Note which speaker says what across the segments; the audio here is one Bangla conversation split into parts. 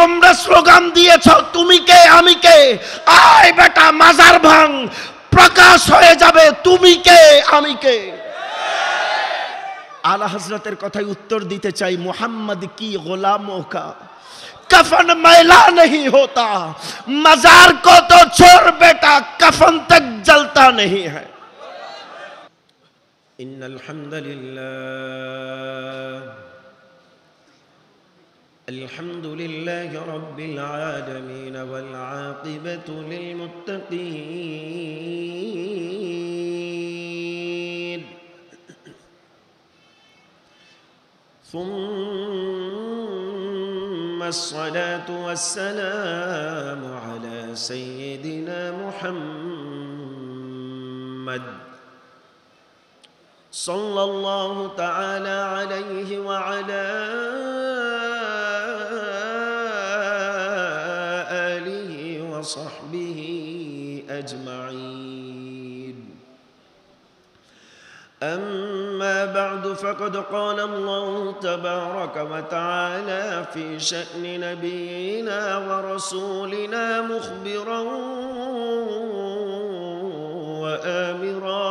Speaker 1: তোমরা স্লোগান দিয়েছ তুমি কে আমি কে, আয় বেটা মাজার ভাঙ, প্রকাশ হয়ে যাবে তুমি কে আমি কে। আলা হযরতের কথায় উত্তর দিতে চাই, মুহাম্মদ কি গোলামों का कफन मैला नहीं होता, मजार को तो छोड़ बेटा कफन तक जलता नहीं है। इन्नल हम्दुलिल्लाह अल्हम्दुलिल्लाहि रब्बिल आलमीन वल आक़िबतु लिल मुत्तक़ीन सुम्मा अस्सलातु वस्सलामु अला सय्यिदिना मुहम्मद सल्लल्लाहु तआला अलैहि व अला आलिहि व सहबिहि अजमईन। अम्मा बअद फक़द क़ाल अल्लाहु तबारक व तआला फ़ी शअनि नबिय्यिना व रसूलिना मुख़बिरन व आमिरा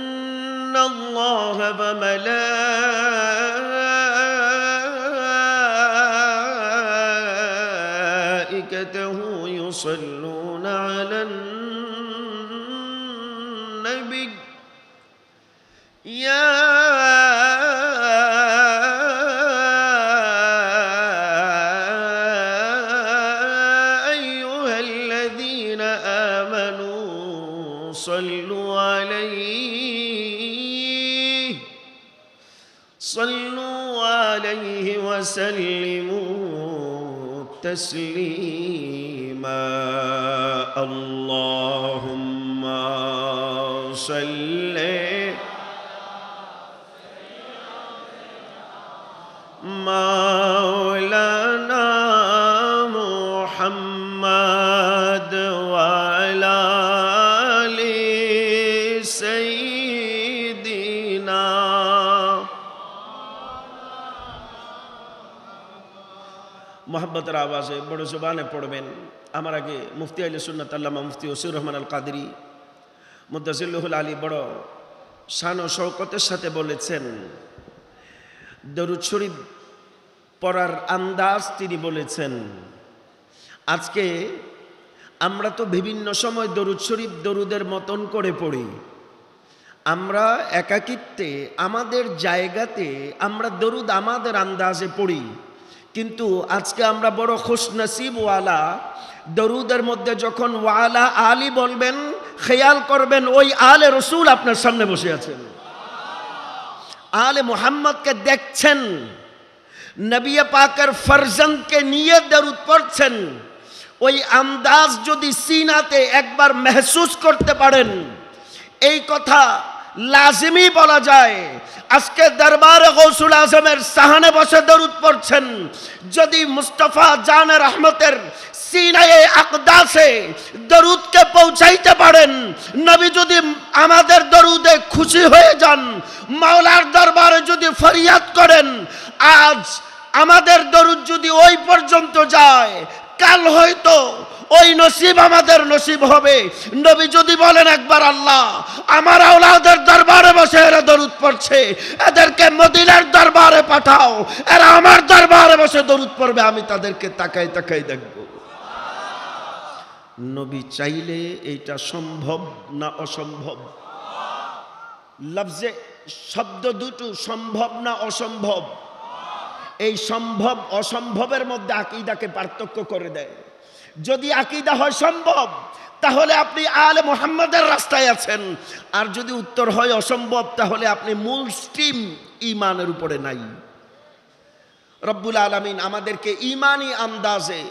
Speaker 1: इन्नल्लाह व मलाइकतहु युसल्लूना अलन नबी या अय्युहल्लज़ीना आमनू सल्लू अलैहि वसल्लिमू तस्लीमा। अल्लाहुम्मा सल्लि मौलाना मुहम्मद व अला आलि सय्यिदिना। मोहब्बतर आवाज़े बड़ो ज़ुबाने पढ़बेन। आमार आगे मुफ्ती आहले सुन्नत आल्लामा मुफ्ती वसीउर रहमान आल कादरी मुद्दासिल्लुहुल आली बड़ो शान ও শওকতের সাথে বলেছেন, দরুদ শরীফ পড়ার আন্দাজ তিনি বলেছেন। আজকে আমরা তো বিভিন্ন সময় দরুদ শরীফ দরুদের মতন করে পড়ি, আমরা একাকিত্বে আমাদের জায়গাতে আমরা দরুদ আমাদের আন্দাজে পড়ি, কিন্তু আজকে আমরা বড় খুশনসিব ওয়ালা, দরুদের মধ্যে যখন ওয়ালা আলী বলবেন খেয়াল করবেন ওই আলে রসুল আপনার সামনে বসে আছেন, আলে মুহাম্মদকে দেখছেন, নবী পাকের ফরজন্দকে নিয়ে দরুদ পড়ছেন। ওই আন্দাজ যদি সিনাতে একবার মেহসুস করতে পারেন, এই কথা লাজিমি বলা যায়। আজকে দরবারে গৌসুল আজমের সাহানে বসে দরুদ পড়ছেন, যদি মুস্তাফা জানে রহমতের সিনায়ে আকদাসে দরুদকে পৌঁছাইতে পারেন, নবী যদি আমাদের দরুদে খুশি হয়ে যান, মাওলার দরবারে যদি ফরিয়াদ করেন, আজ আমাদের দরুদ যদি ওই পর্যন্ত যায়, কাল হয়তো ওই নসিব আমাদের নসিব হবে। নবী যদি বলেন একবার আল্লাহ আমার আওলাদের দরবারে বসে এরা দরুদ পড়ছে, এদেরকে মদিনার দরবারে পাঠাও, এরা আমার দরবারে বসে দরুদ পড়বে, আমি তাদেরকে তাকাই তাকাই দেখব। নবী চাইলে এটা সম্ভব না অসম্ভব? লফজে শব্দ দুটো সম্ভব না অসম্ভব, এই সম্ভব অসম্ভবের মধ্যে আকীদাকে পার্থক্য করে দেয়। যদি আকীদা হয় সম্ভব, তাহলে আপনি আলে মুহাম্মদের রাস্তায় আছেন, আর যদি উত্তর হয় অসম্ভব, তাহলে আপনি মূল স্ট্রিম ঈমানের উপরে নাই। রব্বুল আলামিন আমাদেরকে ঈমানি আন্দাজে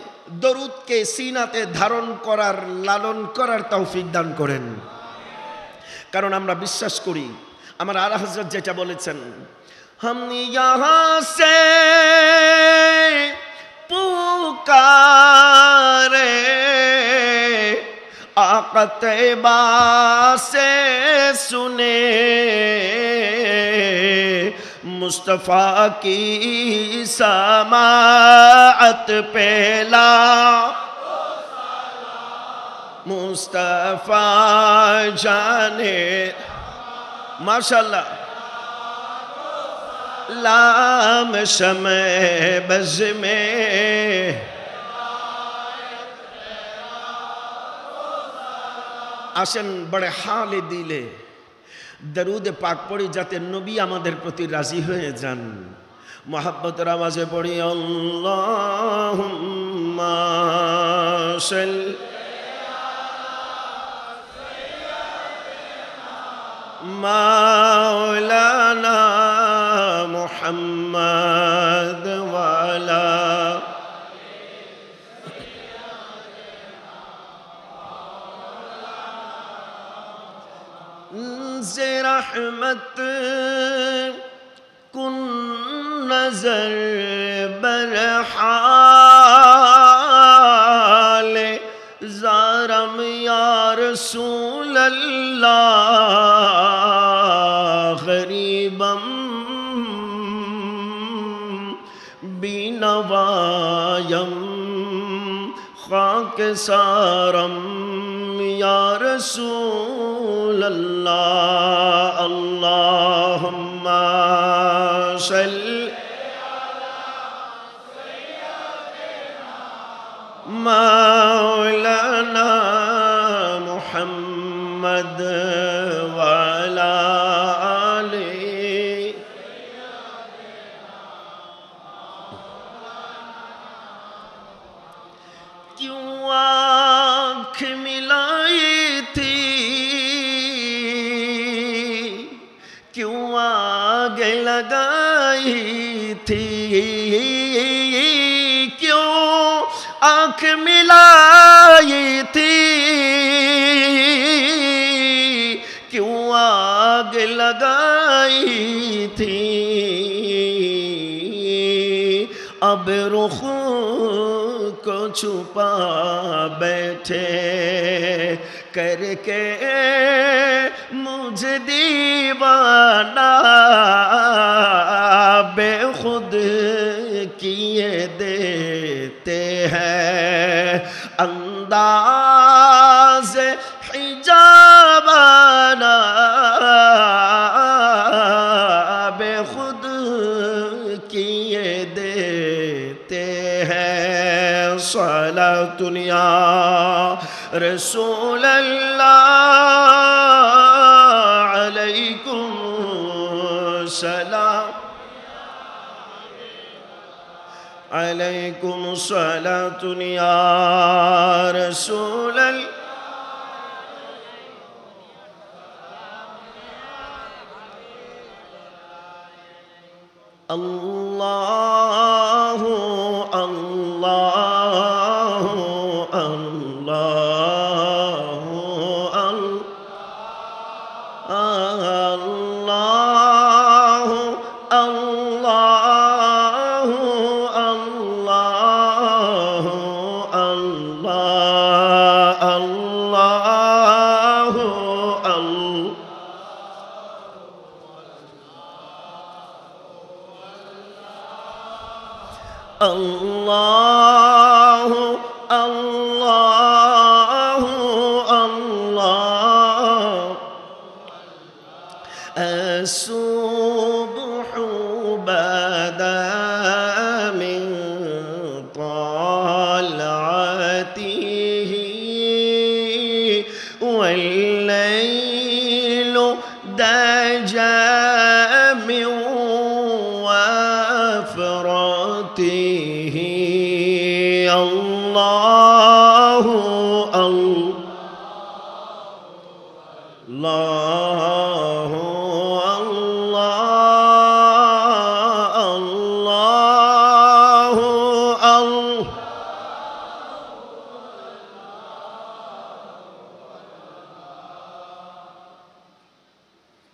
Speaker 1: দরুদকে সিনাতে ধারণ করার, লালন করার তৌফিক দান করেন। কারণ আমরা বিশ্বাস করি, আমার আলা হযরত যেটা বলেছেন, हम यहाँ से पुकारे आका तैबा से सुने मुस्तफ़ा की समाअत पेला मुस्तफ़ा जाने माशाल्लाह लाम समय बज़ में আসেন বড় হালে দিলে দরুদে পাক পড়ি যাতে নবী আমাদের প্রতি রাজি হয়ে যান মোহাব্বতের আওয়াজে পড়ি আল্লাহুম্মা সাল্লি মাওলানা মুহাম্মদ ওয়ালা से रहमत कुन नजर बरहाल ज़ारम या रसूल अल्लाह गरीबम बीनवायम खाक सारम या रसूल अल्लाह अल्लाहुम्मा सल्ली मौलाना मुहम्मद वाला आले क्यों आँख मिलाई थी क्यों आगे लगाई थी क्यों आँख मिलाई थी क्यों आग लगाई थी अब रुख को छुपा बैठे करके मुझे दीवाना बेखुद किए देते हैं अंदाज़ हिजाबाना बेखुद किए देते हैं सलातुन या रसूल अल्लाह अलैकुम सलाम अलैकुम सलातुन या रसूल अल्लाह अल्लाह अल्लाह अल्लाह अल्लाह अल्लाह अल्लाह अल्लाह अल्लाह अल्लाह अल्लाह الصبح بدا من طلعته والليل دجى من وفرته الله الله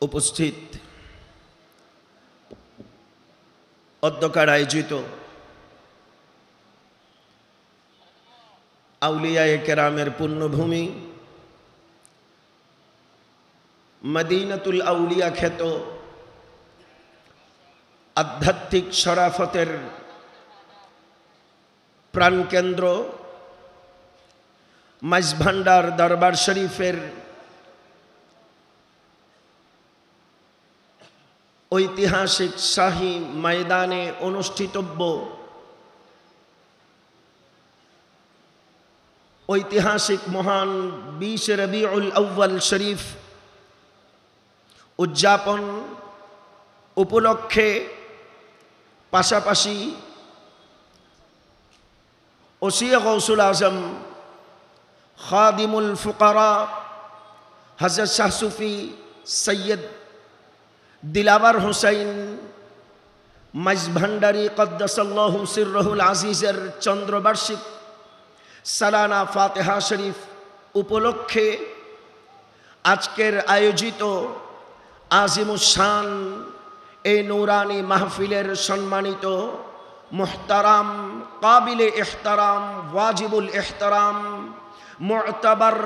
Speaker 1: উপস্থিত অধ্যকার আয়োজিত আউলিয়ায়ে কেরামের পুণ্যভূমি মদিনাতুল আউলিয়া খ্যাত আধ্যাত্মিক শরাফতের প্রাণকেন্দ্র মাইজভান্ডার দরবার শরীফের ঐতিহাসিক শাহী ময়দানে অনুষ্ঠিতব্য ঐতিহাসিক মহান 20 রবিউল আউয়াল শরীফ উদযাপন উপলক্ষে পাশাপাশি ওসিয়া গৌসুল আজম খাদিমুল ফুকারা হযরত শাহ সুফি সৈয়দ দিলাওয়ার হুসাইন মাইজভান্ডারী কদ্দাসাল্লাহু সিররুল আজিজের চন্দ্রবার্ষিক সালানা ফাতিহা শরীফ উপলক্ষে আজকের আয়োজিত আজিমুস শান এই নূরানি মাহফিলের সম্মানিত মুহতারাম কাবিলে ইহতারাম ওয়াজিবুল ইহতারাম মুഅতাবার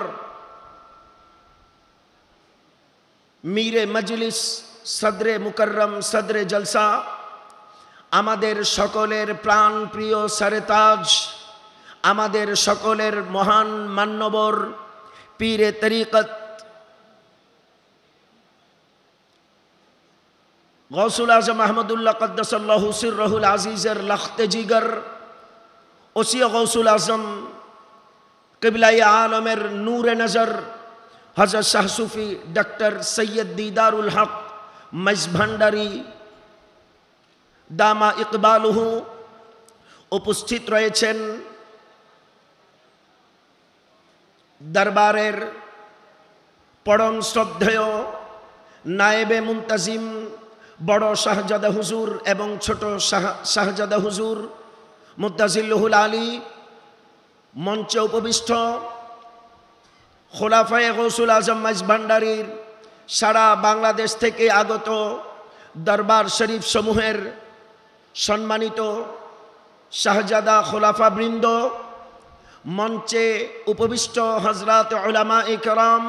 Speaker 1: মীরে মজলিস সদরে মুকররম সদরে জলসা আমাদের সকলের প্রাণ প্রিয় সরতাজ আমাদের সকলের মহান মান্যবর পীরে তরিকত গৌসুল আজম আহমদুল্লাহ কদ্দাসাল্লাহু সিররুল আজিজের লখতে জিগর ওসিয়া গৌসুল আজম কিবলাই আলমের নূরে নজর হযরত শাহ সুফি ডক্টর সৈয়দ দিদারুল হক মাইজভান্ডারী দামা ইকবালুহু উপস্থিত রয়েছেন দরবারের পরম শ্রদ্ধেয় নায়েবে মুন্তাজিম বড় শাহজাদা হুজুর এবং ছোট শাহজাদা হুজুর মুত্তাজিল্লুহুল আলী মঞ্চে উপবিষ্ট খোলাফায়ে গৌসুল আজম মাইজভান্ডারীর সারা বাংলাদেশ থেকে আগত দরবার শরীফ সমূহের সম্মানিত শাহজাদা খোলাফা বৃন্দ মঞ্চে উপবিষ্ট হযরত উলামায়ে কেরাম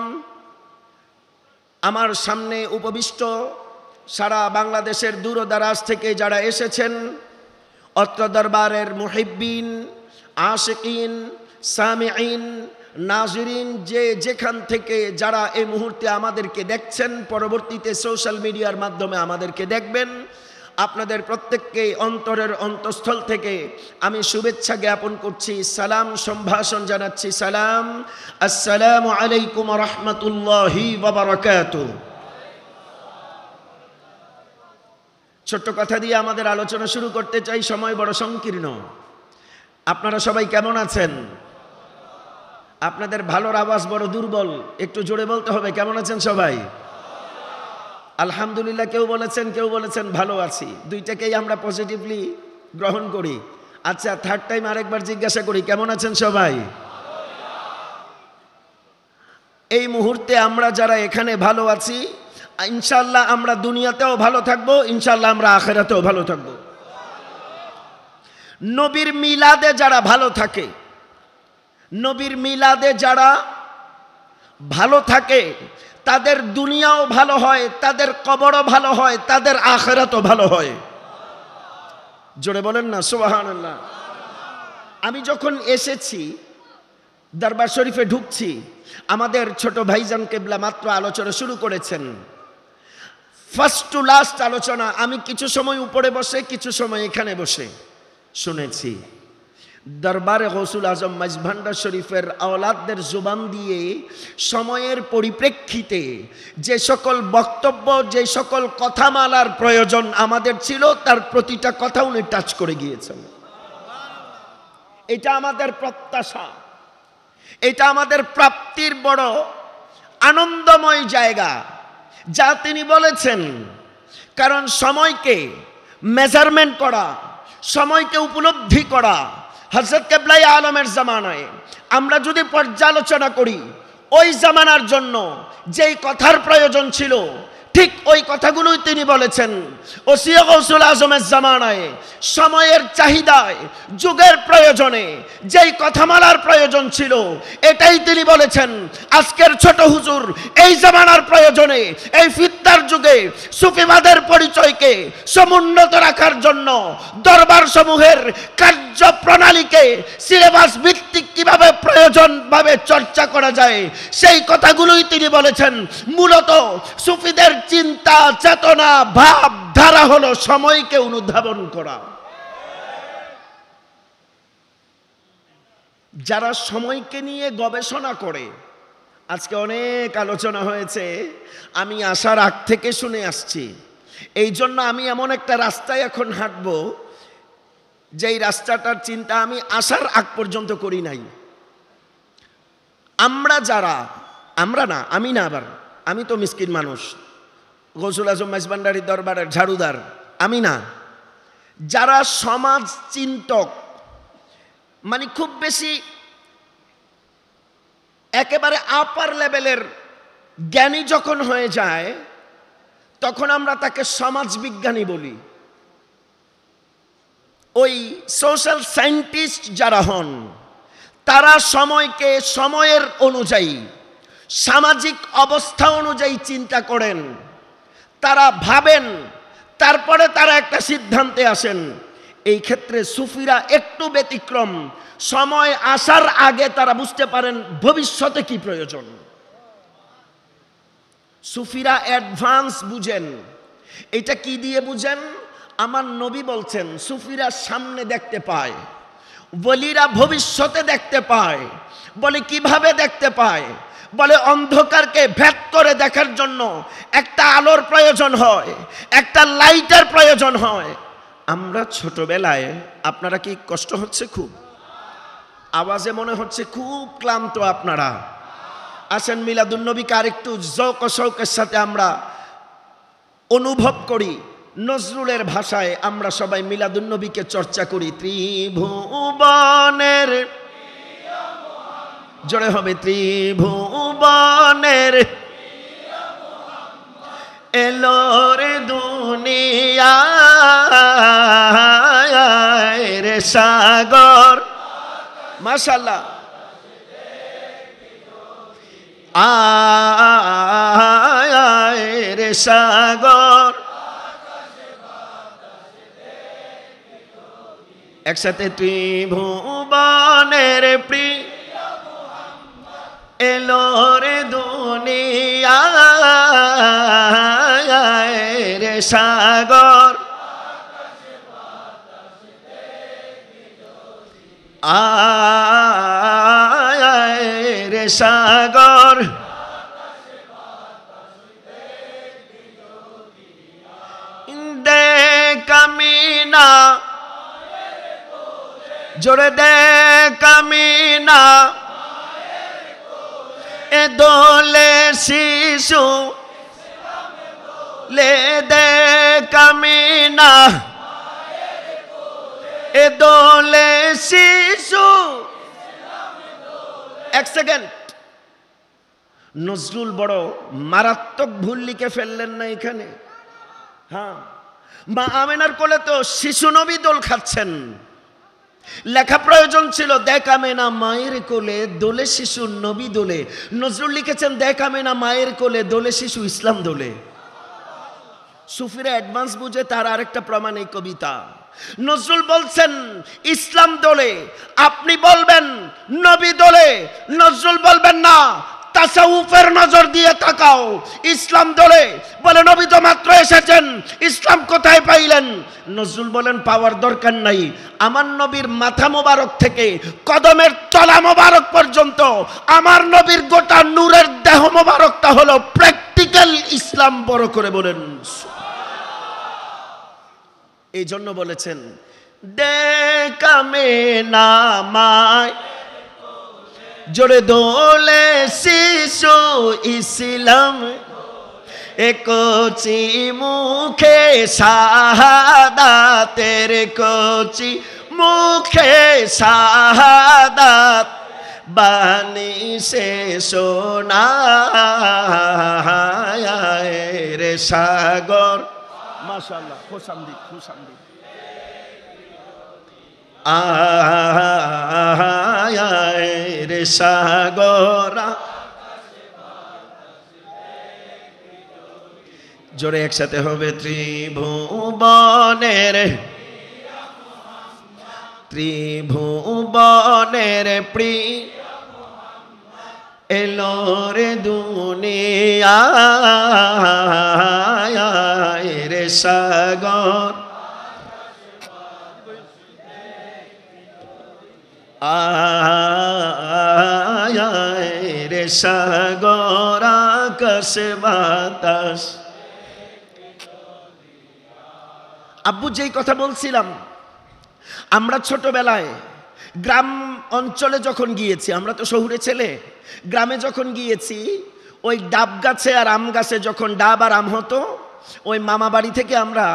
Speaker 1: আমার সামনে উপবিষ্ট সারা বাংলাদেশের দূরদরাজ থেকে যারা এসেছেন অত্র দরবারের মুহিব্বিন আশিকিন সামিঈন নাজরিন যে যেখান থেকে যারা এই মুহূর্তে আমাদেরকে দেখছেন পরবর্তীতে সোশ্যাল মিডিয়ার মাধ্যমে আমাদেরকে দেখবেন আপনাদের প্রত্যেককে অন্তরের অন্তঃস্থল থেকে আমি শুভেচ্ছা জ্ঞাপন করছি সালাম সম্ভাষণ জানাচ্ছি সালাম আসসালামু আলাইকুম ওয়া রাহমাতুল্লাহি ওয়া বারাকাতুহু। ছোট্ট কথা দিয়ে আমাদের আলোচনা শুরু করতে চাই, সময় বড় সংকীর্ণ। আপনারা সবাই কেমন আছেন? আপনাদের ভালোর আওয়াজ বড় দুর্বল, একটু জোরে বলতে হবে। কেমন আছেন সবাই? আলহামদুলিল্লাহ কেউ বলেছেন ভালো আছি। দুইটাকেই আমরা পজিটিভলি গ্রহণ করি। আচ্ছা, থার্ড টাইম আরেকবার জিজ্ঞাসা করি, কেমন আছেন সবাই? এই মুহূর্তে আমরা যারা এখানে ভালো আছি, ইনশাআল্লাহ আমরা দুনিয়াতেও ভালো থাকবো, ইনশাআল্লাহ আমরা আখিরাতেও ভালো থাকবো। নবীর মিলাদে যারা ভালো থাকে, নবীর মিলাদে যারা ভালো থাকে তাদের দুনিয়াও ভালো হয়, তাদের কবরও ভালো হয়, তাদের আখিরাতও ভালো হয়। জোরে বলেন না সুবহানাল্লাহ। আমি যখন এসেছি দরবার শরীফে ঢুকছি, আমাদের ছোট ভাইজান কেবলা মাত্র আলোচনা শুরু করেছেন, ফার্স্ট টু লাস্ট আলোচনা। আমি কিছু সময় উপরে বসে কিছু সময় এখানে বসে শুনেছি। দরবারে গৌসুল আজম মাইজভান্ডার শরীফের আওলাদদের জুবান দিয়ে সময়ের পরিপ্রেক্ষিতে যে সকল বক্তব্য, যে সকল কথামালার প্রয়োজন আমাদের ছিল, তার প্রতিটা কথা উনি টাচ করে গিয়েছেন। এটা আমাদের প্রত্যাশা, এটা আমাদের প্রাপ্তির বড় আনন্দময় জায়গা যা তিনি বলেছেন। কারণ সময়কে মেজারমেন্ট করা, সময়কে উপলব্ধি করা, হযরত কিবলাই আলমের জামানায় আমরা যদি পর্যালোচনা করি, ওই জামানার জন্য যেই কথার প্রয়োজন ছিল ঠিক ওই কথাগুলোই তিনি বলেছেন ওসিয়া গৌসুল আজমের জামানায় সময়ের চাহিদায় যুগের প্রয়োজনে যেই কথামালার প্রয়োজন ছিল এটাই তিনি বলেছেন। আজকের ছোট হুজুর এই জামানার প্রয়োজনে এই ফিতনার যুগে সুফিবাদের পরিচয়কে সমুন্নত রাখার জন্য দরবার সমূহের কার্যপ্রণালীকে সিলেবাস ভিত্তিক কিভাবে প্রয়োজনভাবে চর্চা করা যায় সেই কথাগুলোই তিনি বলেছেন। মূলত সুফিদের চিন্তা চেতনা ভাব ধারা হলো সময়কে অনুধাবন করা। যারা সময়কে নিয়ে গবেষণা করে, আজকে অনেক আলোচনা হয়েছে, আমি আসার আগ থেকে শুনে আসছি, এই জন্য আমি এমন একটা রাস্তায় এখন হাঁটবো যেই রাস্তাটার চিন্তা আমি আসার আগ পর্যন্ত করি নাই। আমি না, আবার আমি তো মিসকিন মানুষ, গৌসুল আজম মাইজভান্ডারীর দরবারের ঝাড়ুদার আমি না। যারা সমাজ চিন্তক, মানে খুব বেশি একেবারে আপার লেভেলের জ্ঞানী যখন হয়ে যায় তখন আমরা তাকে সমাজ বিজ্ঞানী বলি। ওই সোশ্যাল সায়েন্টিস্ট যারা হন তারা সময়কে সময়ের অনুযায়ী সামাজিক অবস্থা অনুযায়ী চিন্তা করেন, তারা ভাবেন, তারপরে তারা একটা সিদ্ধান্তে আসেন। এই ক্ষেত্রে সুফিরা একটু ব্যতিক্রম। সময় আসার আগে তারা বুঝতে পারেন ভবিষ্যতে কি প্রয়োজন। সুফিরা অ্যাডভান্স বুঝেন। এটা কি দিয়ে বুঝেন? আমার নবী বলছেন সুফিরা সামনে দেখতে পায়, ওলিরা ভবিষ্যতে দেখতে পায়। বলে কিভাবে দেখতে পায়? বলে অন্ধকারকে ভেদ করে দেখার জন্য একটা আলোর প্রয়োজন হয়, একটা লাইটের প্রয়োজন হয়। আমরা ছোটবেলায়, আপনারা কি কষ্ট হচ্ছে? খুব আওয়াজে মনে হচ্ছে খুব ক্লান্ত আপনারা। আসেন মিলাদুন্নবীকে আরেকটু যৌক শৌকের সাথে আমরা অনুভব করি। নজরুলের ভাষায় আমরা সবাই মিলাদুন্নবীকে চর্চা করি। ত্রিভুবনের, জোরে হবে, ত্রিভুবনের এলোর দুনিয়ায় রে সাগর, মাশাআল্লাহ, আয় রে সাগর, একসাথে ত্রিভুবনের এলোর দুনিয়ায় রে সাগর, আয় রে সাগর, দেখ আমি না, জোরে দেখ আমি না, এ দোলে শিশু লে দেখ আমি না, এ দোলে শিশু। এক সেকেন্ড, নজরুল বড় মারাত্মক ভুল লিখে ফেললেন না এখানে? হ্যাঁ, মা আমেনার কোলে তো শিশু নবী দোল খাচ্ছেন। লেখা প্রয়োজন ছিল দেখ আমেনা মায়ের কোলে দোলে শিশু নবী দোলে। নজরুল লিখেছেন দেখ আমেনা মায়ের কোলে দোলে শিশু ইসলাম দোলে। সুফিরা অ্যাডভান্স বুঝে, তার আরেকটা প্রমাণ এই কবিতা। নজরুল বলছেন ইসলাম দোলে, আপনি বলবেন নবী দোলে। নজরুল বলবেন না, তাসাউফের নজর দিয়ে তাকাও, ইসলাম দোলে। বলে নবী তো মাত্র এসেছেন, ইসলাম কোথায় পাইলেন? নজরুল বলেন পাওয়ার দরকার নাই, আমার নবীর মাথা মোবারক থেকে কদমের তলা মোবারক পর্যন্ত আমার নবীর গোটা নূরের দেহ মোবারকটা হলো প্র্যাকটিক্যাল ইসলাম। বড় করে বলেন। এই জন্য বলেছেন দেখামে নামায় জোরে দোলে শিশু ইসলাম, কচি মুখে শাহাদাতের, কচি মুখে শাহাদাত বাণী সে শোনায় রে রে সাগর, মাশাআল্লাহ, খুশামদি খুশামদি। আয় রে সাগর, জোরে একসাথে হবে, ত্রিভুবনের ত্রিভুবনের প্রিয় এলো রে দুনিয়ায় রে সাগর, আয় রে সাগর আকাশ বাতাস। আব্বু যেই কথা বলছিলাম, আমরা ছোটবেলায় গ্রাম অঞ্চলে যখন গিয়েছি, আমরা তো শহুরে ছেলে, গ্রামে যখন গিয়েছি, ওই ডাব গাছে আর আম গাছে যখন ডাব আর আম হতো, ওই মামা বাড়ি থেকে আমরা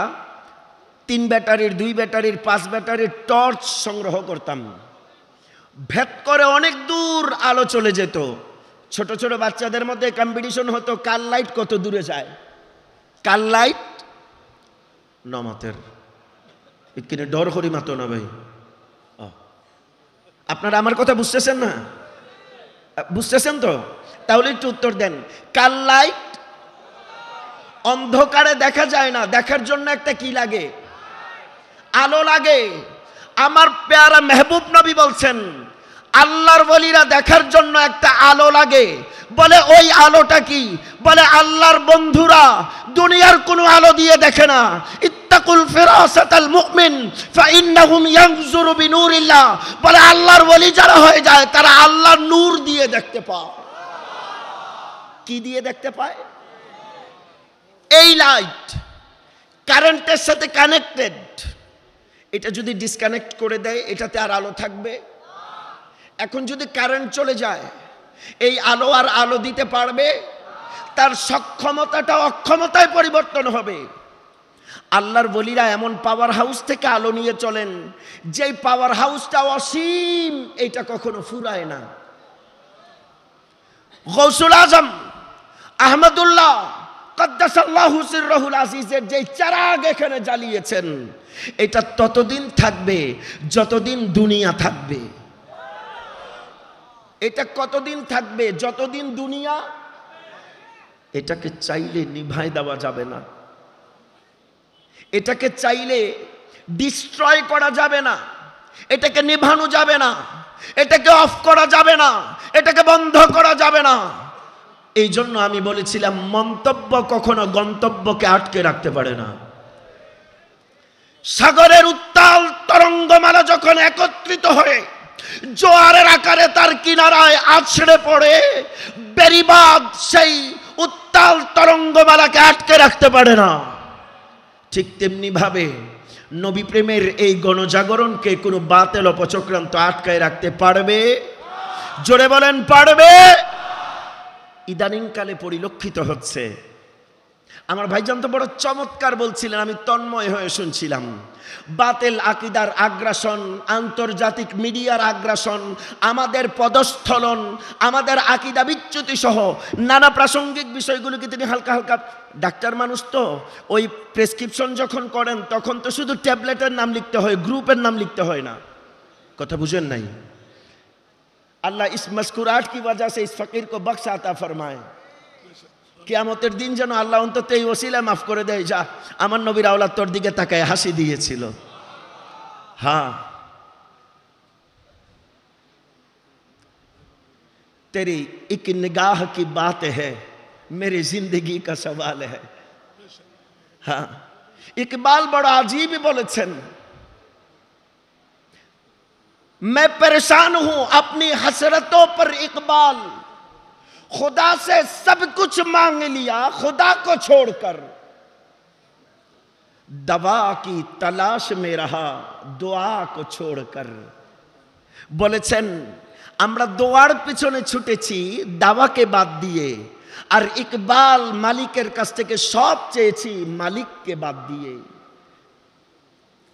Speaker 1: 3 ব্যাটারির 2 ব্যাটারির 5 ব্যাটারির টর্চ সংগ্রহ করতাম। ভেদ করে অনেক দূর আলো চলে যেত। ছোট ছোট বাচ্চাদের মধ্যে কম্পিটিশন হতো, কার লাইট কত দূরে যায়, কার লাইট নমতের কিনে ডর করি মাতো না ভাই। আপনারা আমার কথা বুঝতেছেন না? বুঝতেছেন তো? তাহলে একটু উত্তর দেন। কার লাইট অন্ধকারে দেখা যায় না, দেখার জন্য একটা কি লাগে? আলো লাগে। আমার প্যারা মেহবুব নবী বলছেন, আল্লাহর ওলিরা দেখার জন্য একটা আলো লাগে। বলে ওই আলোটা কি? বলে আল্লাহর বন্ধুরা দুনিয়ার কোনো আলো দিয়ে দেখে না। ইত্তাকুল ফিরাসাতাল মুমিন ফাইন্নাহুম ইয়ানজুরু বিনুরিল্লাহ। বলে আল্লাহর ওলি যারা হয়ে যায় তারা আল্লাহর নূর দিয়ে দেখতে পায়। কি দিয়ে দেখতে পায়? এই লাইট কারেন্টের সাথে কানেক্টেড। এটা যদি ডিসকানেক্ট করে দেয়, এটাতে আর আলো থাকবে? এখন যদি কারেন্ট চলে যায়, এই আলো আর আলো দিতে পারবে? তার সক্ষমতাটা অক্ষমতায় পরিবর্তন হবে। আল্লাহর ওলিরা এমন পাওয়ার হাউস থেকে আলো নিয়ে চলেন, যেই পাওয়ার হাউসটা অসীম, এটা কখনো ফুরায় না। গৌসুল আজম আহমদুল্লাহ কদ্দাসাল্লাহু সিররুল আজিজের যে চারাগ এখানে জ্বালিয়েছেন, এটা ততদিন থাকবে যতদিন দুনিয়া থাকবে। এটা কতদিন থাকবে? যতদিন দুনিয়া। এটাকে চাইলে নিভাই দেওয়া যাবে না, এটাকে চাইলে ডিস্ট্রয় করা যাবে না, এটাকে নিভানো যাবে না, এটাকে অফ করা যাবে না, এটাকে বন্ধ করা যাবে না। এই জন্য আমি বলেছিলাম, মন্তব্য কখনো গন্তব্যকে আটকে রাখতে পারে না। সাগরের উত্তাল তরঙ্গমালা যখন একত্রিত হয়ে জোয়ারের আকারে তার কিনারায় আছড়ে পড়ে, বেরিবাদ সেই উত্তাল তরঙ্গমালাকে আটকে রাখতে পারে না। ঠিক তেমনি ভাবে নবী প্রেমের এই গণজাগরণকে কোনো বাতেল অপচক্রান্ত আটকায় রাখতে পারবে? জোরে বলেন, পারবে? ইদানিংকালে পরিলক্ষিত হচ্ছে, আমার ভাইজান তো বড় চমৎকার বলছিলেন, আমি তন্ময় হয়ে শুনছিলাম। বাতেল আকিদার আগ্রাসন, আন্তর্জাতিক মিডিয়ার আগ্রাসন, আমাদের পদস্থলন, আমাদের আকিদা বিচ্যুতি সহ নানা প্রাসঙ্গিক বিষয়গুলোকে তিনি হালকা হালকা, ডাক্তার মানুষ তো, ওই প্রেসক্রিপশন যখন করেন তখন তো শুধু ট্যাবলেটের নাম লিখতে হয়, গ্রুপের নাম লিখতে হয় না। কথা বুঝেন নাই? আল্লাহ ইস মস্কুরাট কি वजह से इस फकीर को बख्श आता फरमाए। কিয়ামতের দিন যেন আল্লাহ অন্তত এই ওসিলা মাফ করে দেয়, যা আমার নবীর আওলাদ তোর দিকে তাকায় হাসি দিয়েছিল। हाँ, तेरी एक निगाह की बात है, मेरी जिंदगी का सवाल है। हाँ, इकबाल बड़ा अजीब बोलेছেন, मैं परेशान हूं अपनी हसरतों पर इकबाल, खुदा से सब कुछ मांग लिया खुदा को छोड़कर, दवा की तलाश में रहा दुआ को छोड़कर। বলেছেন আমরা দোয়ার পিছনে ছুটেছি দাওয়াকে বাদ দিয়ে, আর ইকবাল মালিকের কাছ থেকে সব চেয়েছি মালিককে বাদ দিয়ে।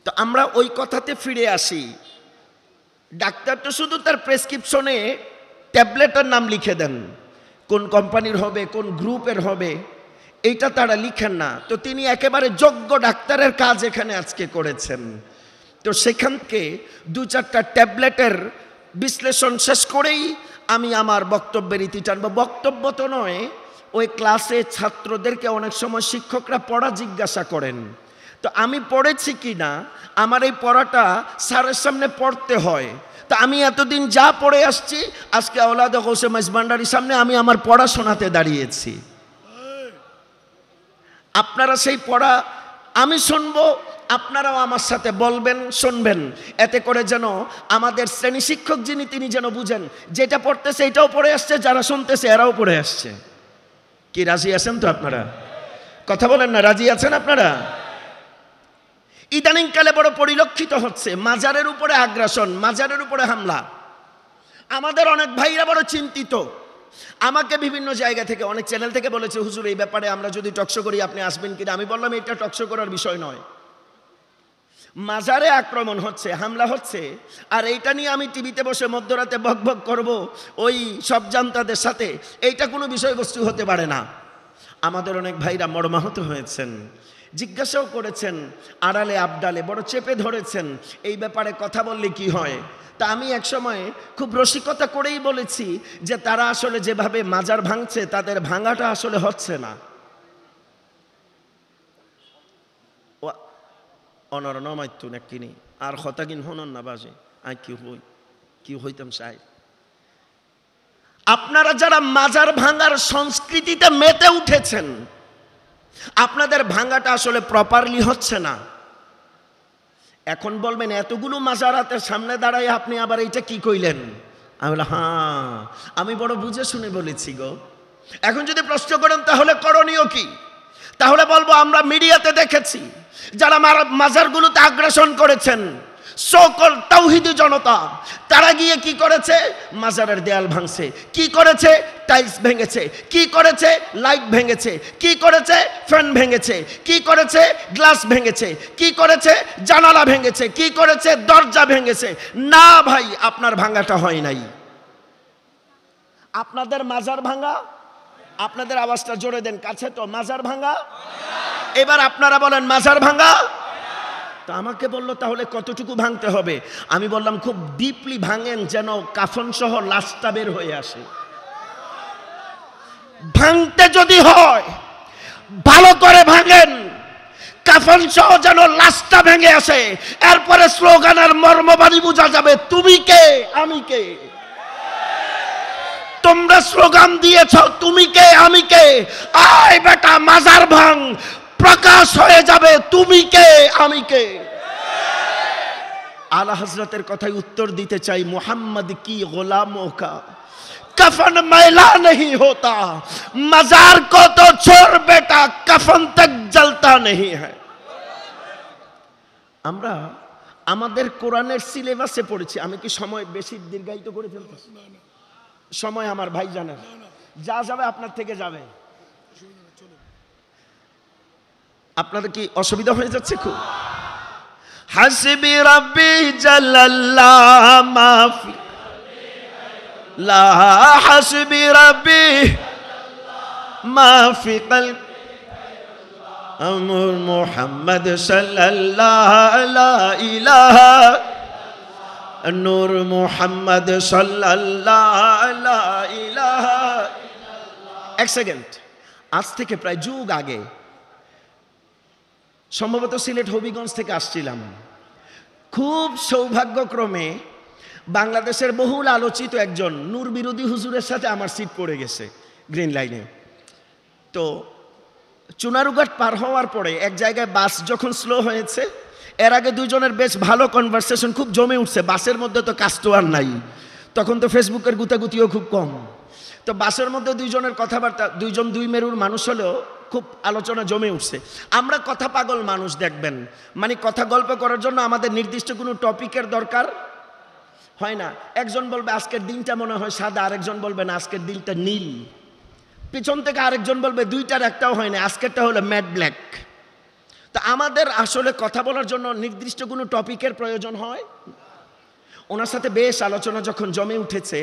Speaker 1: তো আমরা ওই কথাতে ফিরে আসি। ডাক্তার তো শুধু তার প্রেসক্রিপশনে ট্যাবলেটের নাম লিখে দেন, কোন কোম্পানির হবে, কোন গ্রুপের হবে, এইটা তারা লিখেন না। তো তিনি একেবারে যোগ্য ডাক্তারের কাজ এখানে আজকে করেছেন। তো সেখান থেকে 2-4টা ট্যাবলেটের বিশ্লেষণ শেষ করেই আমি আমার বক্তব্যের ইতি টানব। বক্তব্য তো নয়, ওই ক্লাসে ছাত্রদেরকে অনেক সময় শিক্ষকরা পড়া জিজ্ঞাসা করেন, তো আমি পড়েছি কি না, আমার এই পড়াটা স্যারের সামনে পড়তে হয়। তা আমি এতদিন যা পড়ে আসছি, আজকে আওলাদ গৌসে মেজবান্ডারির সামনে আমি আমার পড়া শোনাতে দাঁড়িয়েছি। আপনারা সেই পড়া আমি শুনবো, আপনারাও আমার সাথে বলবেন, শুনবেন, এতে করে যেন আমাদের শ্রেণী শিক্ষক যিনি তিনি যেন বুঝেন যেটা পড়তেছে এটাও পড়ে আসছে, যারা শুনতেছে এরাও পড়ে আসছে। কি রাজি আছেন তো আপনারা? কথা বলেন না, রাজি আছেন আপনারা? ইদানিংকালে বড় পরিলক্ষিত হচ্ছে মাজারের উপরে আগ্রাসন, মাজারের উপরে হামলা। আমাদের অনেক ভাইরা বড় চিন্তিত। আমাকে বিভিন্ন জায়গা থেকে, অনেক চ্যানেল থেকে বলেছে, হুজুর এই ব্যাপারে আমরা যদি টকশো করি আপনি আসবেন কিনা। আমি বললাম এটা টকশো করার বিষয় নয়। মাজারে আক্রমণ হচ্ছে, হামলা হচ্ছে, আর এইটা নিয়ে আমি টিভিতে বসে মধ্যরাতে বকবক করব ওই সব জান্তাদের সাথে, এইটা কোনো বিষয়বস্তু হতে পারে না। আমাদের অনেক ভাইরা মর্মাহত হয়েছেন, জিজ্ঞাসাও করেছেন, আড়ালে আবডালে বড় চেপে ধরেছেন এই ব্যাপারে কথা বললে কি হয়। তা আমি এক সময় খুব রসিকতা করেই বলেছি যে তারা আসলে যেভাবে মাজার ভাঙছে তাদের ভাঙাটা আসলে হচ্ছে না। অনর নমাইতু নাকিনি আর হতাগিন হনন না বাজে আই কি হইতাম চাই। আপনারা যারা মাজার ভাঙার সংস্কৃতিতে মেতে উঠেছেন, আপনাদের ভাঙাটা আসলে প্রপারলি হচ্ছে না। এখন বলবেন এতগুলো মাজারাতের সামনে দাঁড়ায় আপনি আবার এইটা কি কইলেন? আমি বললাম হ্যাঁ, আমি বড় বুঝে শুনে বলেছি গো। এখন যদি প্রশ্ন করেন তাহলে করণীয় কি, তাহলে বলবো আমরা মিডিয়াতে দেখেছি যারা মাজারগুলোতে আগ্রাসন করেছেন সকল তাওহীদি জনতা, তারা গিয়ে কি করেছে? মাজারের দেয়াল ভাঙছে। কি করেছে? টাইলস ভেঙেছে। কি করেছে? লাইট ভেঙেছে। কি করেছে? ফ্যান ভেঙেছে। কি করেছে? গ্লাস ভেঙেছে। কি করেছে? জানালা ভেঙেছে। কি করেছে? দরজা ভেঙেছে। না ভাই, আপনার ভাঙাটা হয় নাই। আপনাদের মাজার ভাঙা, আপনাদের আওয়াজটা জোরে দেন, কাছে তো, মাজার ভাঙা। এবার আপনারা বলেন মাজার ভাঙা। তো আমাকে বললো তাহলে কতটুকু ভাঙতে হবে? আমি বললাম খুব ডিপলি ভাঙেন, যেন কাফন সহ লাশটা বের হয়ে আসে। ভাঙতে যদি হয় ভালো করে ভাঙেন, কাফন সহ যেন লাশটা ভেঙে আসে। এরপরে স্লোগানের মর্মবাণী বোঝা যাবে, তুমি কে আমি কে। তোমরা স্লোগান দিয়েছ তুমি কে আমি কে, আয় বেটা মাজার ভাঙ, প্রকাশ হয়ে যাবে তুমি কে আমি কে। আলা হযরতের কথায় উত্তর দিতে চাই, মুহাম্মদ কি গোলামোं का कफन मैला नहीं होता, मजार को तो छोड़ बेटा कफन तक जलता नहीं है। আমরা আমাদের কোরআনের সিলেবাসে পড়েছি। আমি কি সময় বেশি দীর্ঘায়িত করে ফেলতেছি? সময় আমার ভাই জানেন, যা যাবে আপনার থেকে যাবে। আপনাদের কি অসুবিধা হয়ে যাচ্ছে খুব? হাসবি রাব্বি জাল্লাল্লাহ মাফি লা হাসবি রাব্বি মাফি কলব আমর মুহাম্মদ সাল্লাল্লাহ লা ইলাহা নূর মুহাম্মদ সাল্লাল্লাহ লা ইলাহা। এক সেকেন্ড, আজ থেকে প্রায় যুগ আগে সম্ভবত সিলেট হবিগঞ্জ থেকে আসছিলাম। খুব সৌভাগ্যক্রমে বাংলাদেশের বহুল আলোচিত একজন নূর বিরোধী হুজুরের সাথে আমার সিট পড়ে গেছে গ্রিন লাইনে। তো চুনারুঘাট পার হওয়ার পরে এক জায়গায় বাস যখন স্লো হয়েছে, এর আগে দুইজনের বেশ ভালো কনভারসেশন খুব জমে উঠছে। বাসের মধ্যে তো কাজ তো আর নাই, তখন তো ফেসবুকের গুতাগুতিও খুব কম। তো বাসের মধ্যে দুইজনের কথাবার্তা, দুইজন দুই মেরুর মানুষ হলেও খুব আলোচনা জমে উঠছে। আমরা কথা পাগল মানুষ, দেখবেন, মানে কথা গল্প করার জন্য আমাদের নির্দিষ্ট কোনো টপিকের দরকার হয় না। একজন বলবে আজকের দিনটা মনে হয় সাদা, আরেকজন বলবে না আজকের দিনটা নীল, পিছন থেকে আরেকজন বলবে দুইটার একটাও হয় না, আজকেরটা হলো ম্যাট ব্ল্যাক। তা আমাদের আসলে কথা বলার জন্য নির্দিষ্ট কোনো টপিকের প্রয়োজন হয়। ওনার সাথে বেশ আলোচনা যখন জমে উঠেছে,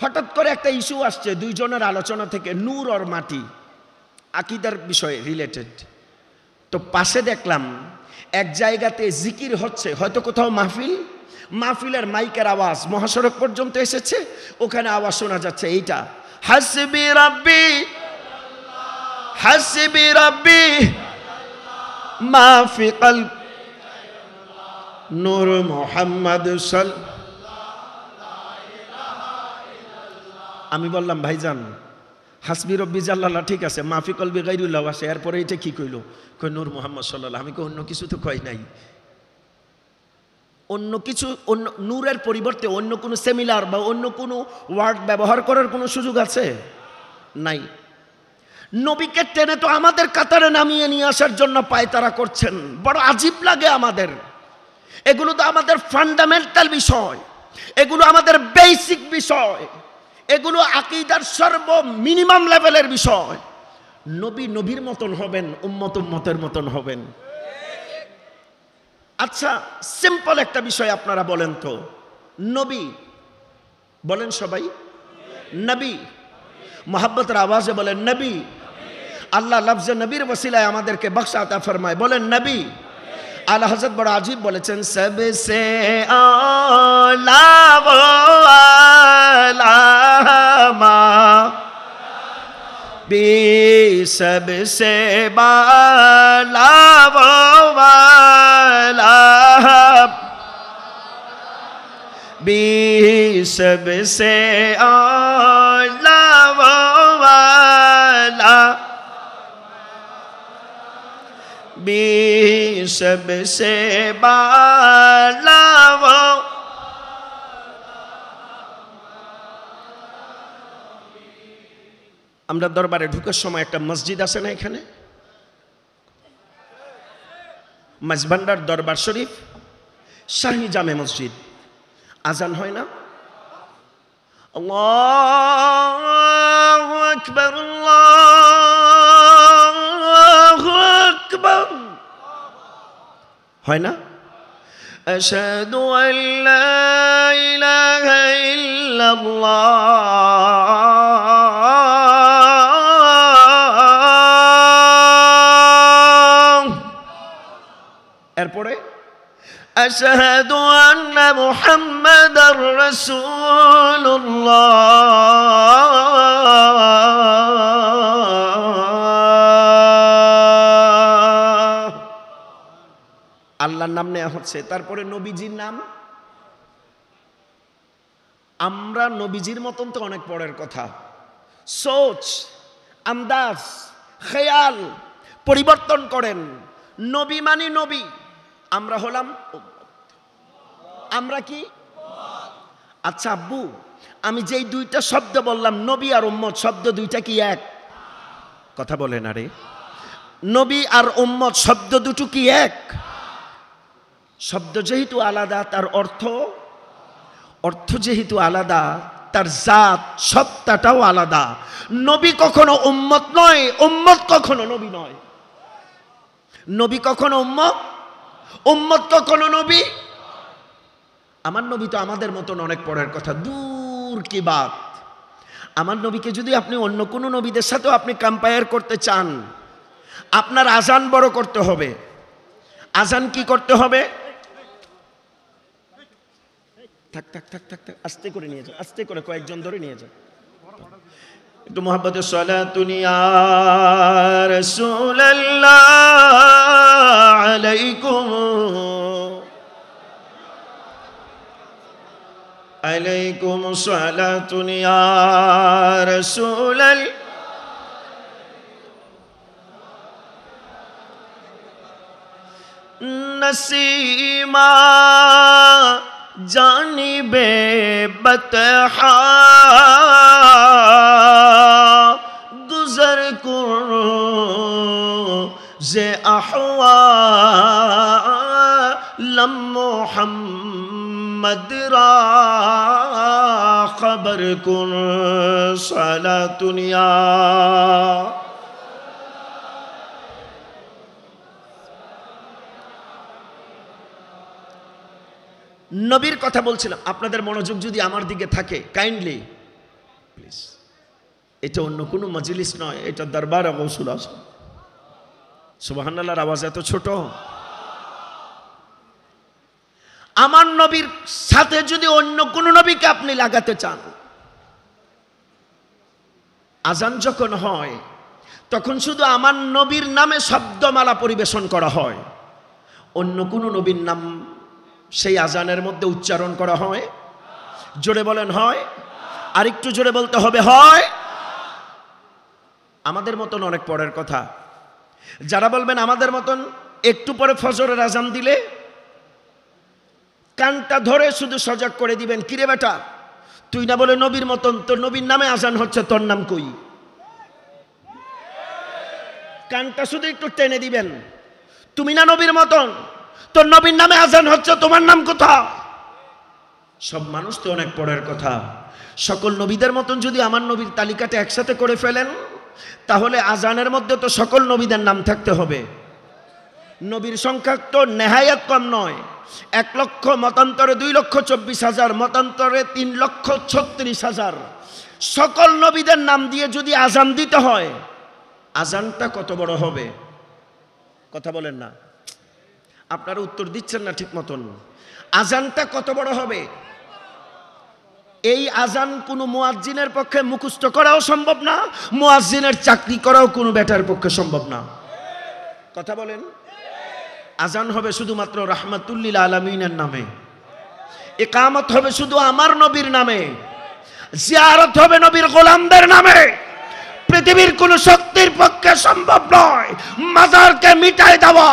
Speaker 1: হঠাৎ করে একটা ইস্যু আসছে দুইজনের আলোচনা থেকে, নূর আর মাটি। আকীদার বিষয়ে রিলেটেড। তো পাশে দেখলাম এক জায়গাতে জিকির হচ্ছে, হয়তো কোথাও মাহফিলের মাইকের আওয়াজ মহাসড়ক পর্যন্ত এসেছে, ওখানে আওয়াজ শোনা যাচ্ছে এইটা, হাসবি রাব্বি হাসবি রাব্বি মা ফি কলব নূর মুহাম্মদ আমি বললাম ভাইজান হাসবি রব্বি জাল্লাল্লাহ ঠিক আছে, মাফি কলবি গাইরুল্লাহ আছে, এরপরে এটা কি কইলো? কই নূর মুহাম্মদ সাল্লাল্লাহ। আমি কই অন্য কিছু তো কই নাই, অন্য কিছু, অন্য নূরের পরিবর্তে অন্য কোনো সিমিলার বা অন্য কোনো ওয়ার্ড ব্যবহার করার কোনো সুযোগ আছে? নাই। নবীকে টেনে তো আমাদের কাতারে নামিয়ে নিয়ে আসার জন্য পায়তারা করছেন, বড় আজীব লাগে আমাদের। এগুলো তো আমাদের ফান্ডামেন্টাল বিষয়, এগুলো আমাদের বেসিক বিষয়, এগুলো আকীদার সর্ব মিনিমাম লেভেলের বিষয়। নবী নবীর মতন হবেন, উম্মত উম্মতের মতন হবেন। আচ্ছা সিম্পল একটা বিষয় আপনারা বলেন তো, নবী বলেন সবাই, নবী মোহাব্বতের আওয়াজে বলেন নবী। আল্লাহ লফজে নবীর ওসিলায় আমাদেরকে বখশ আতা ফরমায়, বলেন নবী। আলা হযরত বড় আজীব বলেছেন, সবসে আলা ওয়ালামা বি সবসে বালা ওয়ালা বি সবসে আলা ওয়ালা বি সবসে বালা। আমরা দরবারে ঢুকার সময় একটা মসজিদ আছে না এখানে, মাঝভান্ডার দরবার শরীফ, শাহী জামে মসজিদ, আজান হয় না? আল্লাহু আকবার আল্লাহু আকবার হয় না? আশহাদু আল্লা ইলাহা ইল্লাল্লাহ, এরপরে আশহাদু আন্না মুহাম্মাদার রাসূলুল্লাহ। আল্লাহর নাম নেওয়া হচ্ছে, তারপরে নবীজির নাম। আমরা নবীজির মতন তো অনেক পরের কথা, সোচ আন্দাজ খেয়াল পরিবর্তন করেন। নবী মানে নবী, আমরা হলাম, আমরা কি? আচ্ছা আব্বু, আমি যেই দুইটা শব্দ বললাম নবী আর উম্মত, শব্দ দুইটা কি এক? কথা বলেন আরে, নবী আর উম্মত শব্দ দুটো কি এক? শব্দ যেহেতু আলাদা তার অর্থ যেহেতু আলাদা, তার জাত সত্তাটাও আলাদা। নবী কখনো উম্মত নয়, উম্মত কখনো নবী নয়। নবী কখনো উম্মত, উম্মত কখনো নবী। আমার নবী তো আমাদের মতন অনেক পরের কথা, দূর কি বাত। আমার নবীকে যদি আপনি অন্য কোনো নবীদের সাথেও আপনি কম্পেয়ার করতে চান, আপনার আজান বড় করতে হবে। আজান কি করতে হবে? থাক থাক থাক থাক থাক, আস্তে করে নিয়ে যাও, আস্তে করে কয়েকজন ধরে নিয়ে যাও। একটু মোহাব্বতে সালাতুন ইয়া রাসূলুল্লাহ আলাইকুম আলাইকুম সালাতুন ইয়া রাসূলুল্লাহ। নসীমা জানিবে বতহা গুজর করো যে আহওয়ালম মুহাম্মদ রা খবর কুন সালাতুন ইয়া। নবীর কথা বলছিলাম, আপনাদের মনোযোগ যদি আমার দিকে থাকে কাইন্ডলি প্লিজ। এটা অন্য কোনো মজলিস নয়, এটা দরবার গৌসুল আজম। সুবহানাল্লাহর আওয়াজ এত ছোট। আমার নবীর সাথে যদি অন্য কোন নবীকে আপনি লাগাতে চান, আজান যখন হয় তখন শুধু আমার নবীর নামে শব্দমালা পরিবেশন করা হয়, অন্য কোন নবীর নাম সেই আজানের মধ্যে উচ্চারণ করা হয়? জোরে বলেন হয়? আর একটু জোরে বলতে হবে হয়। আমাদের মতন অনেক পরের কথা, যারা বলবেন আমাদের মতন একটু পরে ফজরের আজান দিলে কানটা ধরে শুধু সজাগ করে দিবেন, কিরে বেটা তুই না বলে নবীর মতন, তোর নবীর নামে আজান হচ্ছে, তোর নাম কই? কানটা শুধু একটু টেনে দিবেন, তুমি না নবীর মতন, তোর নবীর নামে আজান হচ্ছে, তোমার নাম কোথায়? সব মানুষ তো অনেক পরের কথা। সকল নবীদের মতন যদি আমার নবীর তালিকাটা একসাথে করে ফেলেন, তাহলে আজানের মধ্যে তো সকল নবীদের নাম থাকতে হবে। নবীর সংখ্যা তো নেহায়াত কম নয়, 1 লক্ষ, মতান্তরে 2,24,000, মতান্তরে 3,36,000। সকল নবীদের নাম দিয়ে যদি আজান দিতে হয়, আজানটা কত বড় হবে? কথা বলেন না, আপনারা উত্তর দিচ্ছেন না ঠিক মতন। আজানটা কত বড় হবে? এই আজান কোনো মুয়াজ্জিনের পক্ষে মুখস্থ করাও সম্ভব না, মুয়াজ্জিনের চাকরি করাও কোনো বেটার পক্ষে সম্ভব না। কথা বলেন। আজান হবে শুধুমাত্র রাহমাতুল লিল আলামিনের নামে, ইকামত হবে শুধু আমার নবীর নামে, জিয়ারত হবে নবীর গোলামদের নামে। পৃথিবীর কোন শক্তির পক্ষে সম্ভব নয় মাজারকে মিটাই দেওয়া,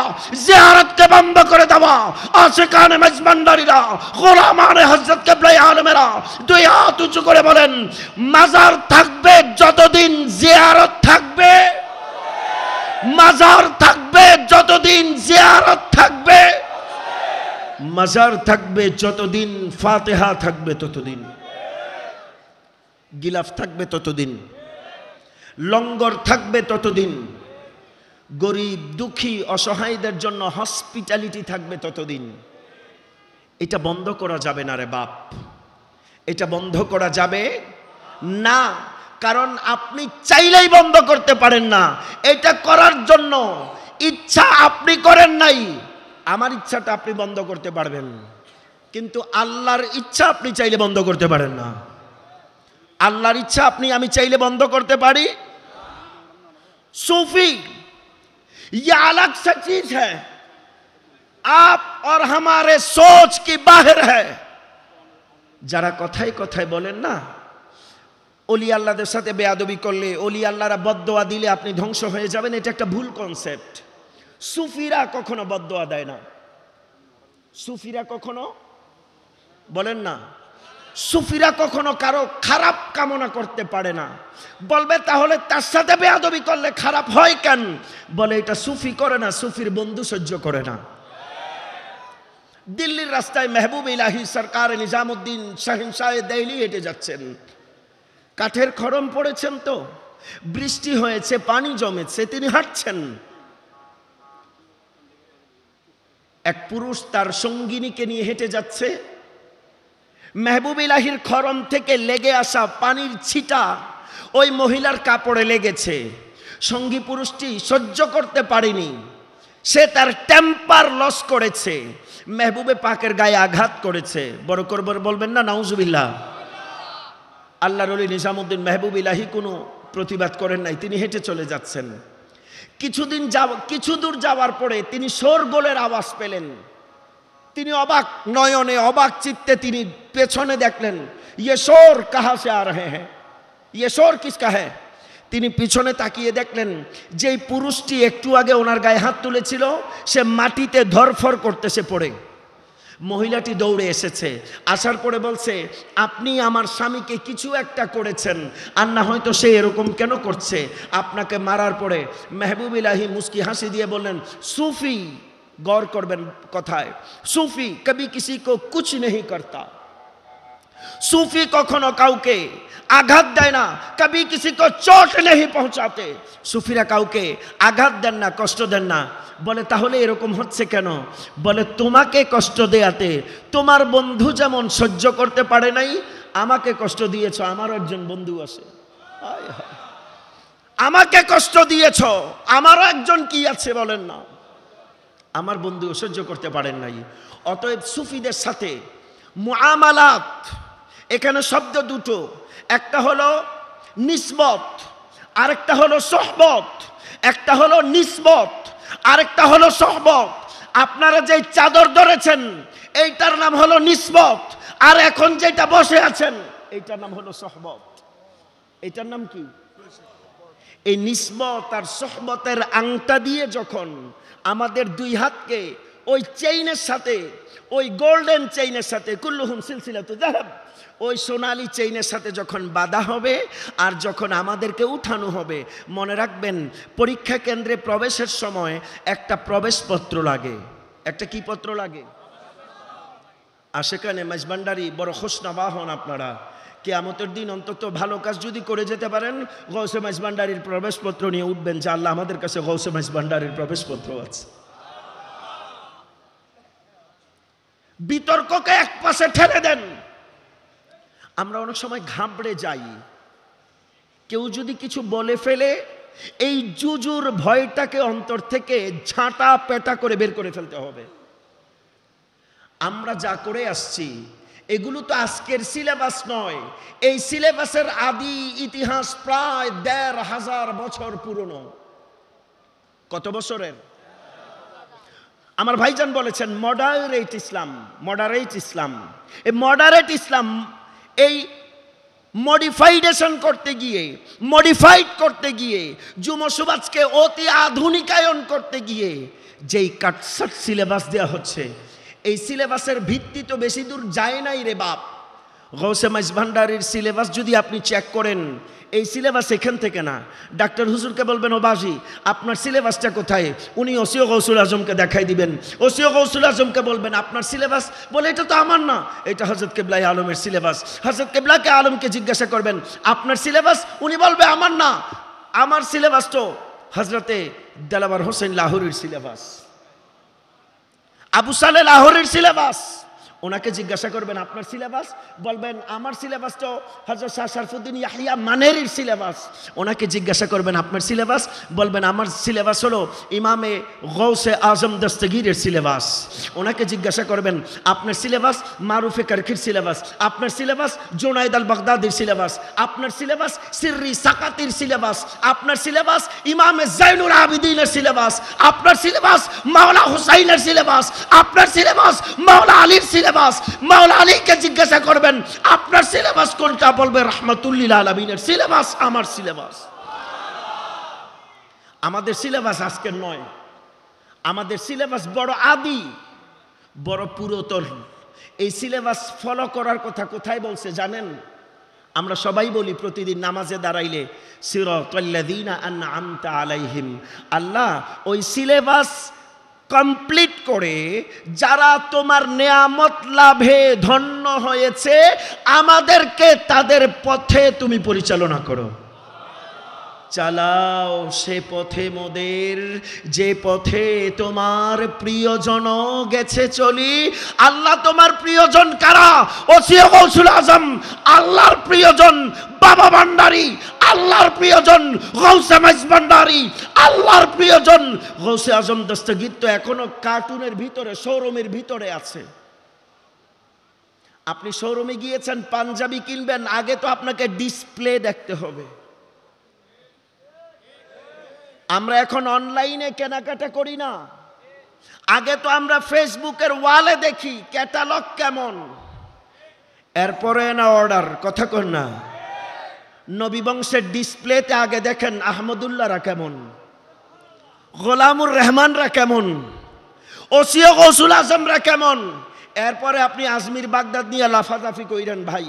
Speaker 1: জিয়ারতকে বন্ধ করে দেওয়া। আশিকানে মেজবান্ডারিরা, গোলামানে হযরত কিবলা আলমেরা 2 হাত উঁচু করে বলেন, মাজার থাকবে যতদিন জিয়ারত থাকবে, মাজার থাকবে যতদিন জিয়ারত থাকবে, মাজার থাকবে যতদিন ফাতিহা থাকবে ততদিন, গিলাফ থাকবে ততদিন, লঙ্গর থাকবে ততদিন, গরিব দুঃখী অসহায়দের জন্য হসপিটালিটি থাকবে ততদিন। এটা বন্ধ করা যাবে না রে বাপ, এটা বন্ধ করা যাবে না। কারণ আপনি চাইলেই বন্ধ করতে পারেন না, এটা করার জন্য ইচ্ছা আপনি করেন নাই। আমার ইচ্ছাটা আপনি বন্ধ করতে পারবেন, কিন্তু আল্লাহর ইচ্ছা আপনি চাইলে বন্ধ করতে পারেন না। আল্লাহর ইচ্ছা আমি চাইলে বন্ধ করতে পারি? सूफी ये अलग सा चीज है, आप और हमारे सोच की बाहर है। যারা কথায় কথায় বলেন না ওলি আল্লাহদের সাথে বেয়াদবি করলে, ওলি আল্লাহরা বদদোয়া দিলে আপনি ধ্বংস হয়ে যাবেন, এটা একটা ভুল কনসেপ্ট। সুফিরা কখনো বদদোয়া দেয় না, সুফিরা কখনো, বলেন না, সুফিরা কখনো কারো খারাপ কামনা করতে পারে না। বলবে তাহলে তার সাথে বেয়াদবি করলে খারাপ হয় কেন? বলে এটা সুফি করে না, সুফির বন্ধু সহ্য করে না। দিল্লির রাস্তায় মেহবুব ইলাহি সরকার নিজামুদ্দিন শাহিনশাহ দিল্লি হেঁটে যাচ্ছেন, কাঠের খড়ম পড়েছেন, তো বৃষ্টি হয়েছে, পানি জমেছে, তিনি হাঁটছেন। এক পুরুষ তার সঙ্গিনীকে নিয়ে হেঁটে যাচ্ছে, মেহবুব ইলাহির খরম থেকে লেগে আসা পানির ছিটা ওই মহিলার কাপড়ে লেগেছে। সঙ্গী পুরুষটি সহ্য করতে পারেনি, সে তার টেম্পার লস করেছে, মেহবুবে পাকের গায়ে আঘাত করেছে। বড় করবর বলবেন না নাউজুবিল্লাহ। আল্লাহর ওলি নিজামুদ্দিন মেহবুব ইলাহি কোনো প্রতিবাদ করেন নাই, তিনি হেঁটে চলে যাচ্ছেন। কিছু দূর যাওয়ার পরে তিনি শোরগোলের আওয়াজ পেলেন। তিনি অবাক নয়নে, অবাক চিত্তে তিনি পেছনে দেখলেন, ইয়ে শোর কাহা সে আ রহে হ্যাঁ, ইয়ে শোর কিসকা হ্যাঁ। তিনি পিছনে তাকিয়ে দেখলেন যেই পুরুষটি একটু আগে ওনার গায়ে হাত তুলেছিল, সে মাটিতে ধরফর করতেছে পড়ে। মহিলাটি দৌড়ে এসেছে, আসার পরে বলছে, আপনি আমার স্বামীকে কিছু একটা করেছেন, আর না হয়তো সে এরকম কেন করছে আপনাকে মারার পরে। মেহবুব ইলাহি মুস্কি হাসি দিয়ে বললেন, সুফি, गौर करबेन कथाय, सूफी कभी किसी को कुछ नहीं करता, सूफी कखनो काउके आघात देय ना, कभी किसी को चोट नहीं पहुंचाते। सूफीरा काउके आघात देन ना, कष्ट देन ना। बोले ताहले एरकम होच्छे केन? बोले तुम्हाके कष्ट देयाते तुम्हार बंधु जेमन सह्य करते पारे नाई, आमाके कष्ट दिएछो, आमार एकजन बंधु आछे। হায় হায়, আমাকে কষ্ট দিয়েছ, আমারও একজন কি আছে বলেন না। আমার বন্ধু সহ্য করতে পারেন নাই। অতএব সুফিদের সাথে মুআমালাত, এখানে শব্দ দুটো, একটা হলো নিসবত, আরেকটা হলো সোহবত। একটা হলো নিসবত, আরেকটা হলো সোহবত। আপনারা যে চাদর ধরেছেন এইটার নাম হলো নিসবত, আর এখন যেটা বসে আছেন এইটার নাম হলো সোহবত। এইটার নাম কি? এই নিসবত আর সোহবতের আংটা দিয়ে যখন আমাদের দুই হাতকে ওই চেইনের সাথে, ওই গোল্ডেন চেইনের সাথে, কুল্লুহুম সিলসিলাতু যাহাব, ওই সোনালি চেইনের সাথে যখন বাঁধা হবে আর যখন আমাদেরকে উঠানো হবে, মনে রাখবেন পরীক্ষা কেন্দ্রে প্রবেশের সময় একটা প্রবেশপত্র লাগে। একটা কি পত্র লাগে? আর সেখানে মেজবান্ডারি বড় খুশনবা হন আপনারা, কিয়ামতের দিন অন্তত ভালো কাজ যদি করে যেতে পারেন, গৌসে মেজবান্ডারির প্রবেশপত্র নিয়ে উঠবেন যে আল্লাহ আমাদের কাছে গৌসে মেজবান্ডারির প্রবেশপত্র আছে। বিতর্ককে এক পাশে ঠেলে দেন। আমরা অনেক সময় ঘাবড়ে যাই, কেউ যদি কিছু বলে ফেলে এই জুজুর ভয়টাকে অন্তর থেকে ঝাঁটা পেটা করে বের করে ফেলতে হবে। আমরা যা করে আসছি এগুলো তো আজকের সিলেবাস নয়, এই সিলেবাসের আদি ইতিহাস প্রায় ১৫০০ বছর পুরনো। কত বছরের? আমার ভাইজান বলেছেন মডারেট ইসলাম, মডারেট ইসলাম। এই মডারেট ইসলাম এই মডিফাইডেশন করতে গিয়ে, মডিফাইড করতে গিয়ে, যুবসমাজকে অতি আধুনিকায়ন করতে গিয়ে যেই কাটসাট সিলেবাস দেওয়া হচ্ছে, এই সিলেবাসের ভিত্তি তো বেশি দূর যায় নাই রে বাপ। গৌসে মেজভান্ডারির সিলেবাস যদি আপনি চেক করেন, এই সিলেবাস এখান থেকে না। ডাক্তার হুজুরকে বলবেন ও বাজি আপনার সিলেবাসটা কোথায়, উনি ওসিও গৌসুল আজমকে দেখাই দিবেন। ওসিও গৌসুল আজমকে বলবেন আপনার সিলেবাস, বলে এটা তো আমার না, এটা হযরত কেবলাই আলমের সিলেবাস। হযরত কেবলাকে আলমকে জিজ্ঞাসা করবেন আপনার সিলেবাস, উনি বলবে আমার না, আমার সিলেবাস তো হযরতে দেলাওয়ার হোসেন লাহোরের সিলেবাস, আবু সালে লাহোরের সিলেবাস। ওনাকে জিজ্ঞাসা করবেন আপনার সিলেবাস, বলবেন আমার সিলেবাস তো হযরত শাহ শরফুদ্দীন ইয়াহিয়া মানেরির সিলেবাস। ওনাকে জিজ্ঞাসা করবেন আপনার সিলেবাস, বলবেন আমার সিলেবাস হলো ইমামে গৌসে আজম দস্তগীরের সিলেবাস। ওনাকে জিজ্ঞাসা করবেন আপনার সিলেবাস মারুফে কারখির সিলেবাস, আপনার সিলেবাস জুনাইদ আল বাগদাদির সিলেবাস, আপনার সিলেবাস সিররি সাকাতির সিলেবাস, আপনার সিলেবাস ইমামে জাইনুল আবিদিনের সিলেবাস, আপনার সিলেবাস মাওলা হুসাইনের সিলেবাস, আপনার সিলেবাস মাওলা আলীর সিলেবাস। মাওলা আলীকে জিজ্ঞাসা করবেন আপনার সিলেবাস কোনটা, বলবে রাহমাতুল্লিল আলামিনের সিলেবাস আমার সিলেবাস। আমাদের সিলেবাস আজকের নয়, আমাদের সিলেবাস বড় আদি, বড় পুরাতন। এই সিলেবাস ফলো করার কথা কোথায় বলছে জানেন? আমরা সবাই বলি প্রতিদিন নামাজে দাঁড়াইলে সিরাতাল্লাযীনা আন'আমতা আলাইহিম। আল্লাহ ওই সিলেবাস কমপ্লিট করে যারা তোমার নেয়ামত লাভে ধন্য হয়েছে আমাদেরকে তাদের পথে তুমি পরিচালনা করো। চালাও সে পথে মোদের যে পথে তোমার প্রিয়জন গেছে চলি। আল্লাহ তোমার প্রিয়জন কারা? ওসিয়ে গৌসুল আজম আল্লাহর প্রিয়জন, বাবা ভান্ডারী আল্লাহর প্রিয়জন, গৌসে মেজভান্ডারী আল্লাহর প্রিয়জন। গৌসে আজম দস্তগীর তো এখনো কার্টুনের ভিতরে, শোরুমের ভিতরে আছে। আপনি শোরুমে গিয়েছেন পাঞ্জাবি কিনবেন, আগে তো আপনাকে ডিসপ্লে দেখতে হবে। আমরা এখন অনলাইনে কেনাকাটা করি না, আগে তো আমরা ফেসবুকের ওয়ালে দেখি ক্যাটালগ কেমন, এরপরে না অর্ডার। কথা কন না? নবী বংশের ডিসপ্লেতে আগে দেখেন আহমদুল্লাহরা কেমন, গোলামুর রহমানরা কেমন, ওসিও গৌসুল আজমরা কেমন, এরপরে আপনি আজমির বাগদাদ নিয়ে লাফালাফি কইরেন। ভাই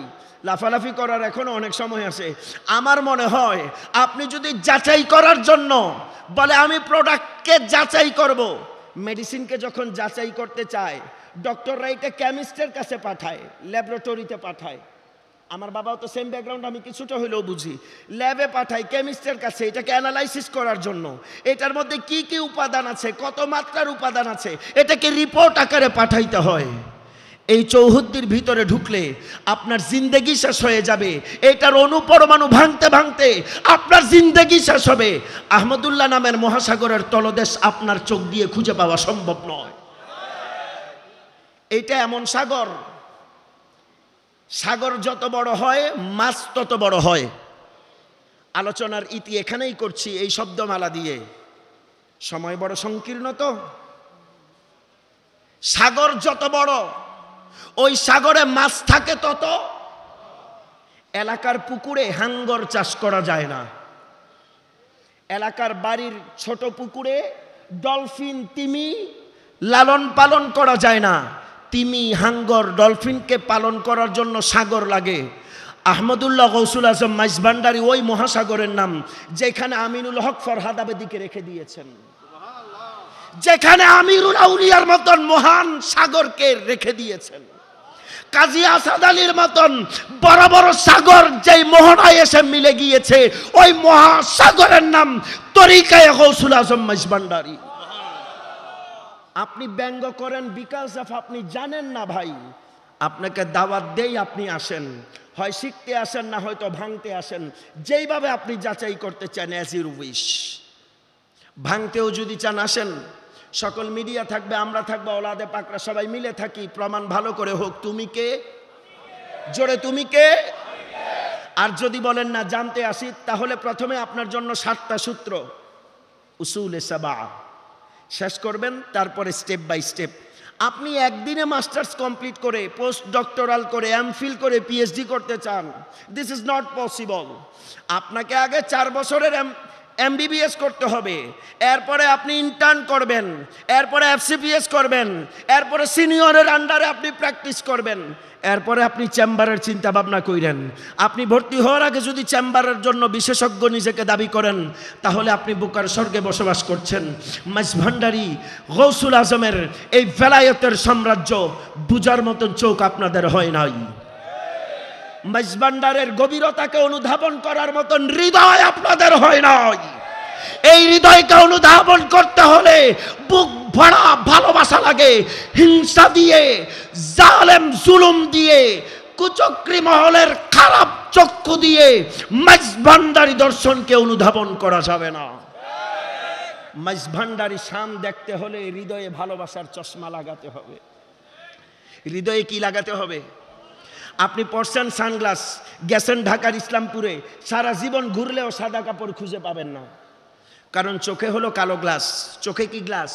Speaker 1: লাফালাফি করার এখনো অনেক সময় আছে। আমার মনে হয় আপনি যদি যাচাই করার জন্য বলে আমি প্রোডাক্টকে যাচাই করব, মেডিসিনকে যখন যাচাই করতে চায় ডক্টররা এটা কেমিস্টের কাছে পাঠায়, ল্যাবরেটরিতে পাঠায়। আমার বাবাও তো সেম ব্যাকগ্রাউন্ড, আমি কিছুটা হলেও বুঝি। ল্যাবে পাঠায় কেমিস্টের কাছে এটাকে অ্যানালাইসিস করার জন্য, এটার মধ্যে কি কি উপাদান আছে, কত মাত্রার উপাদান আছে, এটাকে রিপোর্ট আকারে পাঠাইতে হয়। এই চৌহদ্দির ভিতরে ঢুকলে আপনার জিন্দেগি শেষ হয়ে যাবে। এটার অনুপরমাণু ভাঙতে ভাঙতে আপনার জিন্দেগি শেষ হবে। আহমদুল্লাহ নামের মহাসাগরের তলদেশ আপনার চোখ দিয়ে খুঁজে পাওয়া সম্ভব নয়। এইটা এমন সাগর, সাগর যত বড় হয় মাছ তত বড় হয়। আলোচনার ইতি এখানেই করছি এই শব্দমালা দিয়ে, সময় বড় সংকীর্ণ। তো সাগর যত বড়, ওই সাগরে মাছ থাকে তত। এলাকার পুকুরে হাঙ্গর চাষ করা যায় না, এলাকার বাড়ির ছোট পুকুরে ডলফিন তিমি লালন পালন করা যায় না। তিমি হাঙ্গর ডলফিনকে পালন করার জন্য সাগর লাগে। আহমদুল্লাহ গৌসুল আজম মাইজভান্ডারী ওই মহাসাগরের নাম যেখানে আমিনুল হক ফরহাদ আবেদীকে রেখে দিয়েছেন, যেখানে আমিরুল আউলিয়ার মতন মহান সাগরকে রেখে দিয়েছেন। কাজী আসাদ আলীর মতন বড় বড় সাগর যেই মোহনায় এসে মিলে গিয়েছে, ওই মহাসাগরের নাম তরিকায়ে গৌসুল আজম মাইজভান্ডারী। আপনি ব্যঙ্গ করেন বিকজ অফ আপনি জানেন না ভাই। আপনাকে দাওয়াত দেই, আপনি আসেন, হয় শিখতে আসেন না হয়তো ভাঙতে আসেন, যেইভাবে আপনি যাচাই করতে চান অ্যাজ ইউর উইশ। ভাঙতেও যদি চান আসেন, সকল মিডিয়া থাকবে, আমরা থাকবো, ওলাদে পাকরা সবাই মিলে থাকি, প্রমাণ ভালো করে হোক তুমি কে, জোরে তুমি কে। আর যদি বলেন না জানতে আসি, তাহলে প্রথমে আপনার জন্য 7টা সূত্র উসুলে সাবা শেষ করবেন, তারপরে স্টেপ বাই স্টেপ। আপনি একদিনে মাস্টার্স কমপ্লিট করে, পোস্ট ডক্টরাল করে, এমফিল করে পিএইচডি করতে চান, দিস ইজ নট পসিবল। আপনাকে আগে 4 বছরের এমবিবিএস করতে হবে, এরপরে আপনি ইন্টার্ন করবেন, এরপরে এফসিপিএস করবেন, এরপরে সিনিয়রের আন্ডারে আপনি প্র্যাকটিস করবেন, এরপরে আপনি চেম্বারের চিন্তা ভাবনা করেন। আপনি ভর্তি হওয়ার আগে যদি চেম্বারের জন্য বিশেষজ্ঞ নিজেকে দাবি করেন, তাহলে আপনি বুকার স্বর্গে বসবাস করছেন। মাইজভান্ডারী গৌসুল আজমের এই ভেলায়েতের সাম্রাজ্য বুঝার মতন চোখ আপনাদের হয় নাই। মাইজভান্ডারের গভীরতাকে অনুধাবন করার মতন হৃদয় আপনাদের হয় নাই। এই হৃদয়কে অনুধাবন করতে হলে বুক ভরা ভালোবাসা লাগে। হিংসা দিয়ে, জালেম জুলুম দিয়ে, কুচক্রী মহলের খারাপ চক্ষু দিয়ে মাইজভান্ডারী দর্শনকে অনুধাবন করা যাবে না। মাইজভান্ডারী শান দেখতে হলে হৃদয়ে ভালোবাসার চশমা লাগাতে হবে। হৃদয়ে কি লাগাতে হবে? আপনি পরছেন সানগ্লাস, গেছেন ঢাকার ইসলামপুরে, সারা জীবন ঘুরলেও সাদা কাপড় খুঁজে পাবেন না, কারণ চোখে হলো কালো গ্লাস। চোখে কি গ্লাস?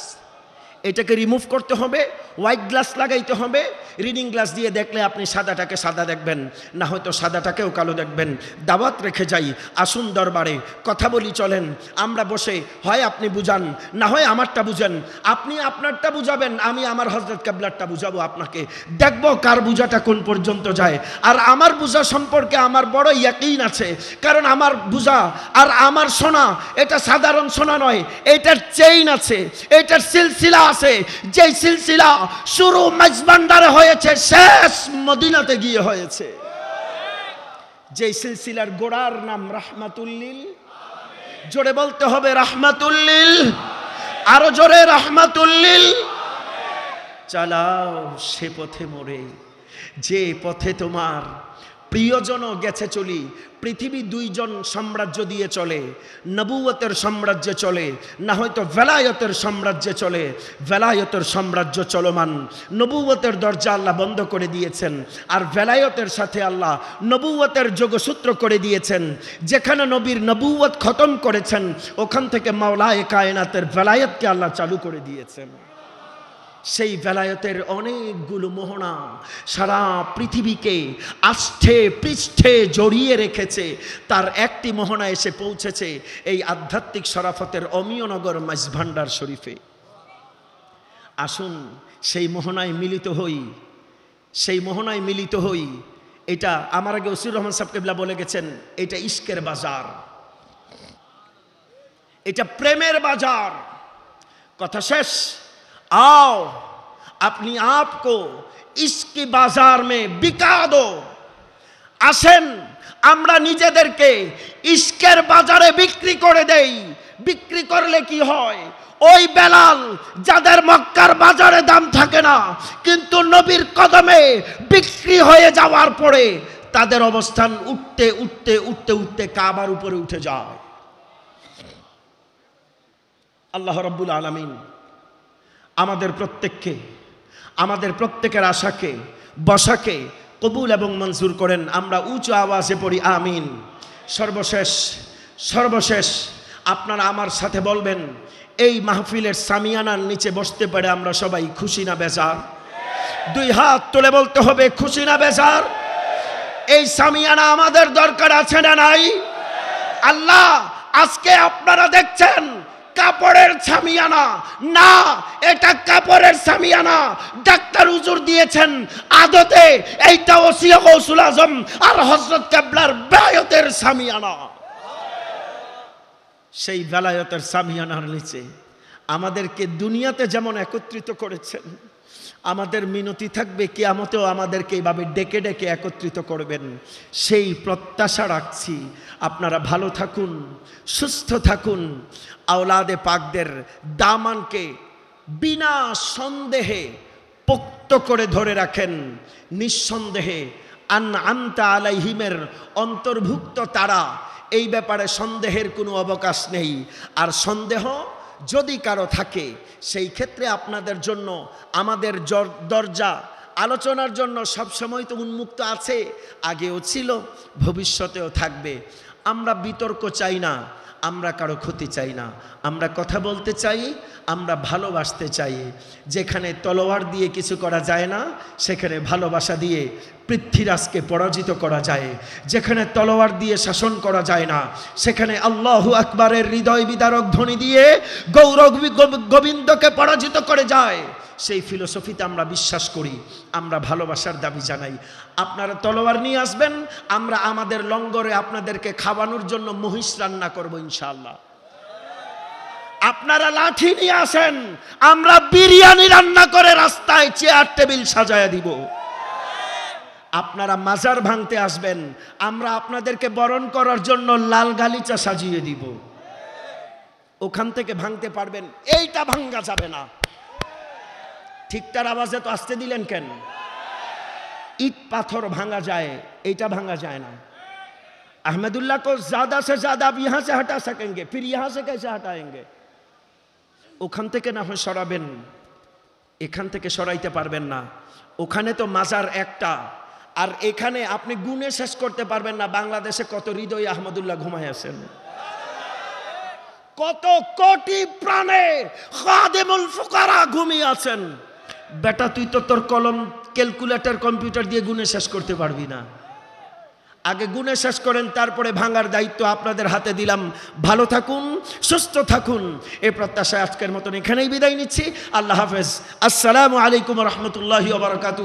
Speaker 1: এটাকে রিমুভ করতে হবে, হোয়াইট গ্লাস লাগাইতে হবে। রিডিং গ্লাস দিয়ে দেখলে আপনি সাদাটাকে সাদা দেখবেন, না হয়তো সাদাটাকেও কালো দেখবেন। দাওয়াত রেখে যাই, আসুন দরবারে, কথা বলি, চলেন। আমরা বসে হয় আপনি বুঝান, না হয় আমারটা বুঝেন। আপনি আপনারটা বুঝাবেন, আমি আমার হযরত কিবলারটা বুঝাবো আপনাকে। দেখবো কার বুঝাটা কোন পর্যন্ত যায়। আর আমার বুঝা সম্পর্কে আমার বড় ইয়াকিন আছে, কারণ আমার বুঝা আর আমার শোনা এটা সাধারণ শোনা নয়, এটার চেইন আছে, এটার সিলসিলা আছে। যেই সিলসিলা শুরু মাইজভান্ডারে হয়েছে, শেষ মদিনাতে গিয়ে হয়েছে। যেই সিলসিলার গোড়ার নাম রাহমাতুল্লিল, জোরে বলতে হবে রাহমাতুল্লিল, আরো জোরে রাহমাতুল্লিল। চালাও সে পথে মোরে, যে পথে তোমার প্রিয়জনও গেছে চলি। পৃথিবী 2জন সাম্রাজ্য দিয়ে চলে, নবুয়তের সাম্রাজ্যে চলে, না হয়তো ভেলায়তের সাম্রাজ্যে চলে। ভেলায়তের সাম্রাজ্য চলমান, নবুয়তের দরজা আল্লাহ বন্ধ করে দিয়েছেন, আর ভেলায়তের সাথে আল্লাহ নবুয়তের যোগসূত্র করে দিয়েছেন। যেখানে নবীর নবুয়ত খতম করেছেন, ওখান থেকে মাওলায়ে কায়নাতের ভেলায়তকে আল্লাহ চালু করে দিয়েছেন। সেই ভেলায়তের অনেকগুলো মোহনা সারা পৃথিবীকে আষ্ঠে পৃষ্ঠে জড়িয়ে রেখেছে। তার একটি মোহনা এসে পৌঁছেছে এই আধ্যাত্মিক শরাফতের অমিয়নগর মাইজভান্ডার শরীফে। আসুন সেই মোহনায় মিলিত হই, সেই মোহনায় মিলিত হই। এটা আমার আগে ওসির রহমান সাহেব কিবলা বলে গেছেন, এটা ইশকের বাজার, এটা প্রেমের বাজার। কথা শেষ। आओ अपनी आप को इसकी बाजार में बिका दो। আসেন আমরা নিজেদেরকে ইশকের বাজারে বিক্রি করে দেই। বিক্রি করলে কি হয়? ওই বেলাল যাদের মক্কার বাজারে দাম থাকে না, কিন্তু নবীর কদমে বিক্রি হয়ে যাওয়ার পরে তাদের অবস্থান উঠতে উঠতে উঠতে উঠতে কাবার উপরে উঠে যায়। আল্লাহ রাব্বুল আলামিন আমাদের প্রত্যেকের আশাকে বসাকে কবুল এবং মঞ্জুর করেন। আমরা উঁচু আওয়াজে পড়ি আমিন। সর্বশেষ আপনারা আমার সাথে বলবেন, এই মাহফিলের সামিয়ানার নিচে বসতে পারে আমরা সবাই খুশি না বেজার? দুই হাত তুলে বলতে হবে খুশি না বেজার? এই সামিয়ানা আমাদের দরকার আছে না নাই? আল্লাহ, আজকে আপনারা দেখছেন কাপড়ের সামিয়ানা না, এটা কাপড়ের সামিয়ানা ডাক্তার হুজুর দিয়েছেন, আদতে এইটা ওসিয়া গৌসুল আজম আর হযরত কেবলার বেলায়েতের সামিয়ানা। সেই বেলায়েতের সামিয়ানার নিচে আমাদেরকে দুনিয়াতে যেমন একত্রিত করেছেন, আমাদের মিনতি থাকবে কিয়ামতেও আমাদেরকে এইভাবে ডেকে ডেকে একত্রিত করবেন, সেই প্রত্যাশা রাখছি। আপনারা ভালো থাকুন, সুস্থ থাকুন, আওলাদে পাকদের দামানকে বিনা সন্দেহে পোক্ত করে ধরে রাখেন। নিঃসন্দেহে আনআমতা আলাইহিমের অন্তর্ভুক্ত তারা, এই ব্যাপারে সন্দেহের কোনো অবকাশ নেই। আর সন্দেহ যদি কারো থাকে, সেই ক্ষেত্রে আপনাদের জন্য আমাদের দরজা আলোচনার জন্য সবসময় তো উন্মুক্ত আছে, আগেও ছিল, ভবিষ্যতেও থাকবে। আমরা বিতর্ক চাই না, আমরা কারো ক্ষতি চাই না, আমরা কথা বলতে চাই, আমরা ভালোবাসতে চাই। যেখানে তলোয়ার দিয়ে কিছু করা যায় না, সেখানে ভালোবাসা দিয়ে পৃথ্বীরাজকে পরাজিত করা যায়। যেখানে তলোয়ার দিয়ে শাসন করা যায় না, সেখানে আল্লাহু আকবারের হৃদয় বিদারক ধ্বনি দিয়ে গৌরব গোবিন্দকে পরাজিত করে যায়। সেই ফিলোসফিতে আমরা বিশ্বাস করি, আমরা ভালোবাসার দাবি জানাই। আপনারা তলোয়ার নিয়ে আসবেন, আমরা আমাদের লঙ্গরে আপনাদেরকে খাওয়ানোর জন্য মহিষ রান্না করব ইনশাআল্লাহ। আপনারা লাঠি নিয়ে আসেন, আমরা বিরিয়ানি রান্না করে রাস্তায় চেয়ার টেবিল সাজায়া দিব। আপনারা মাজার ভাঙতে আসবেন, আমরা আপনাদেরকে বরণ করার জন্য লাল গালিচা সাজিয়ে দিব। ওখান থেকে ভাঙতে পারবেন, এইটা ভাঙ্গা যাবে না। ঠিকঠাক আওয়াজে তো আসতে দিলেন কেন? ইট পাথর ভাঙা যায়, এইটা ভাঙা যায় না। अहमदुल्ला को ज्यादा से ज्यादा आप यहां से हटा सकेंगे, फिर यहां से कैसे हटाएंगे? ওখান থেকে না হয় সরাবেন, এখান থেকে সরাইতে পারবেন না। ওখানে তো মাজার একটা, আর এখানে আপনি গুণে শেষ করতে পারবেন না বাংলাদেশে কত হৃদয় আহমদুল্লাহ ঘুমায় আছেন, কত কোটি প্রাণে খাদেমুল ফুকারা ঘুমিয়ে আছেন। বেটা, তুই তো তোর কলম ক্যালকুলেটর কম্পিউটার দিয়ে গুণে শেষ করতে পারবি না। আগে গুণে শেষ করেন, তারপরে ভাঙার দায়িত্ব আপনাদের হাতে দিলাম। ভালো থাকুন, সুস্থ থাকুন, এই প্রত্যাশায় আজকের মতন এখানেই বিদায় নিচ্ছি। আল্লাহ হাফেজ। আসসালামু আলাইকুম ওয়া রাহমাতুল্লাহি ওয়া বারাকাতুহু।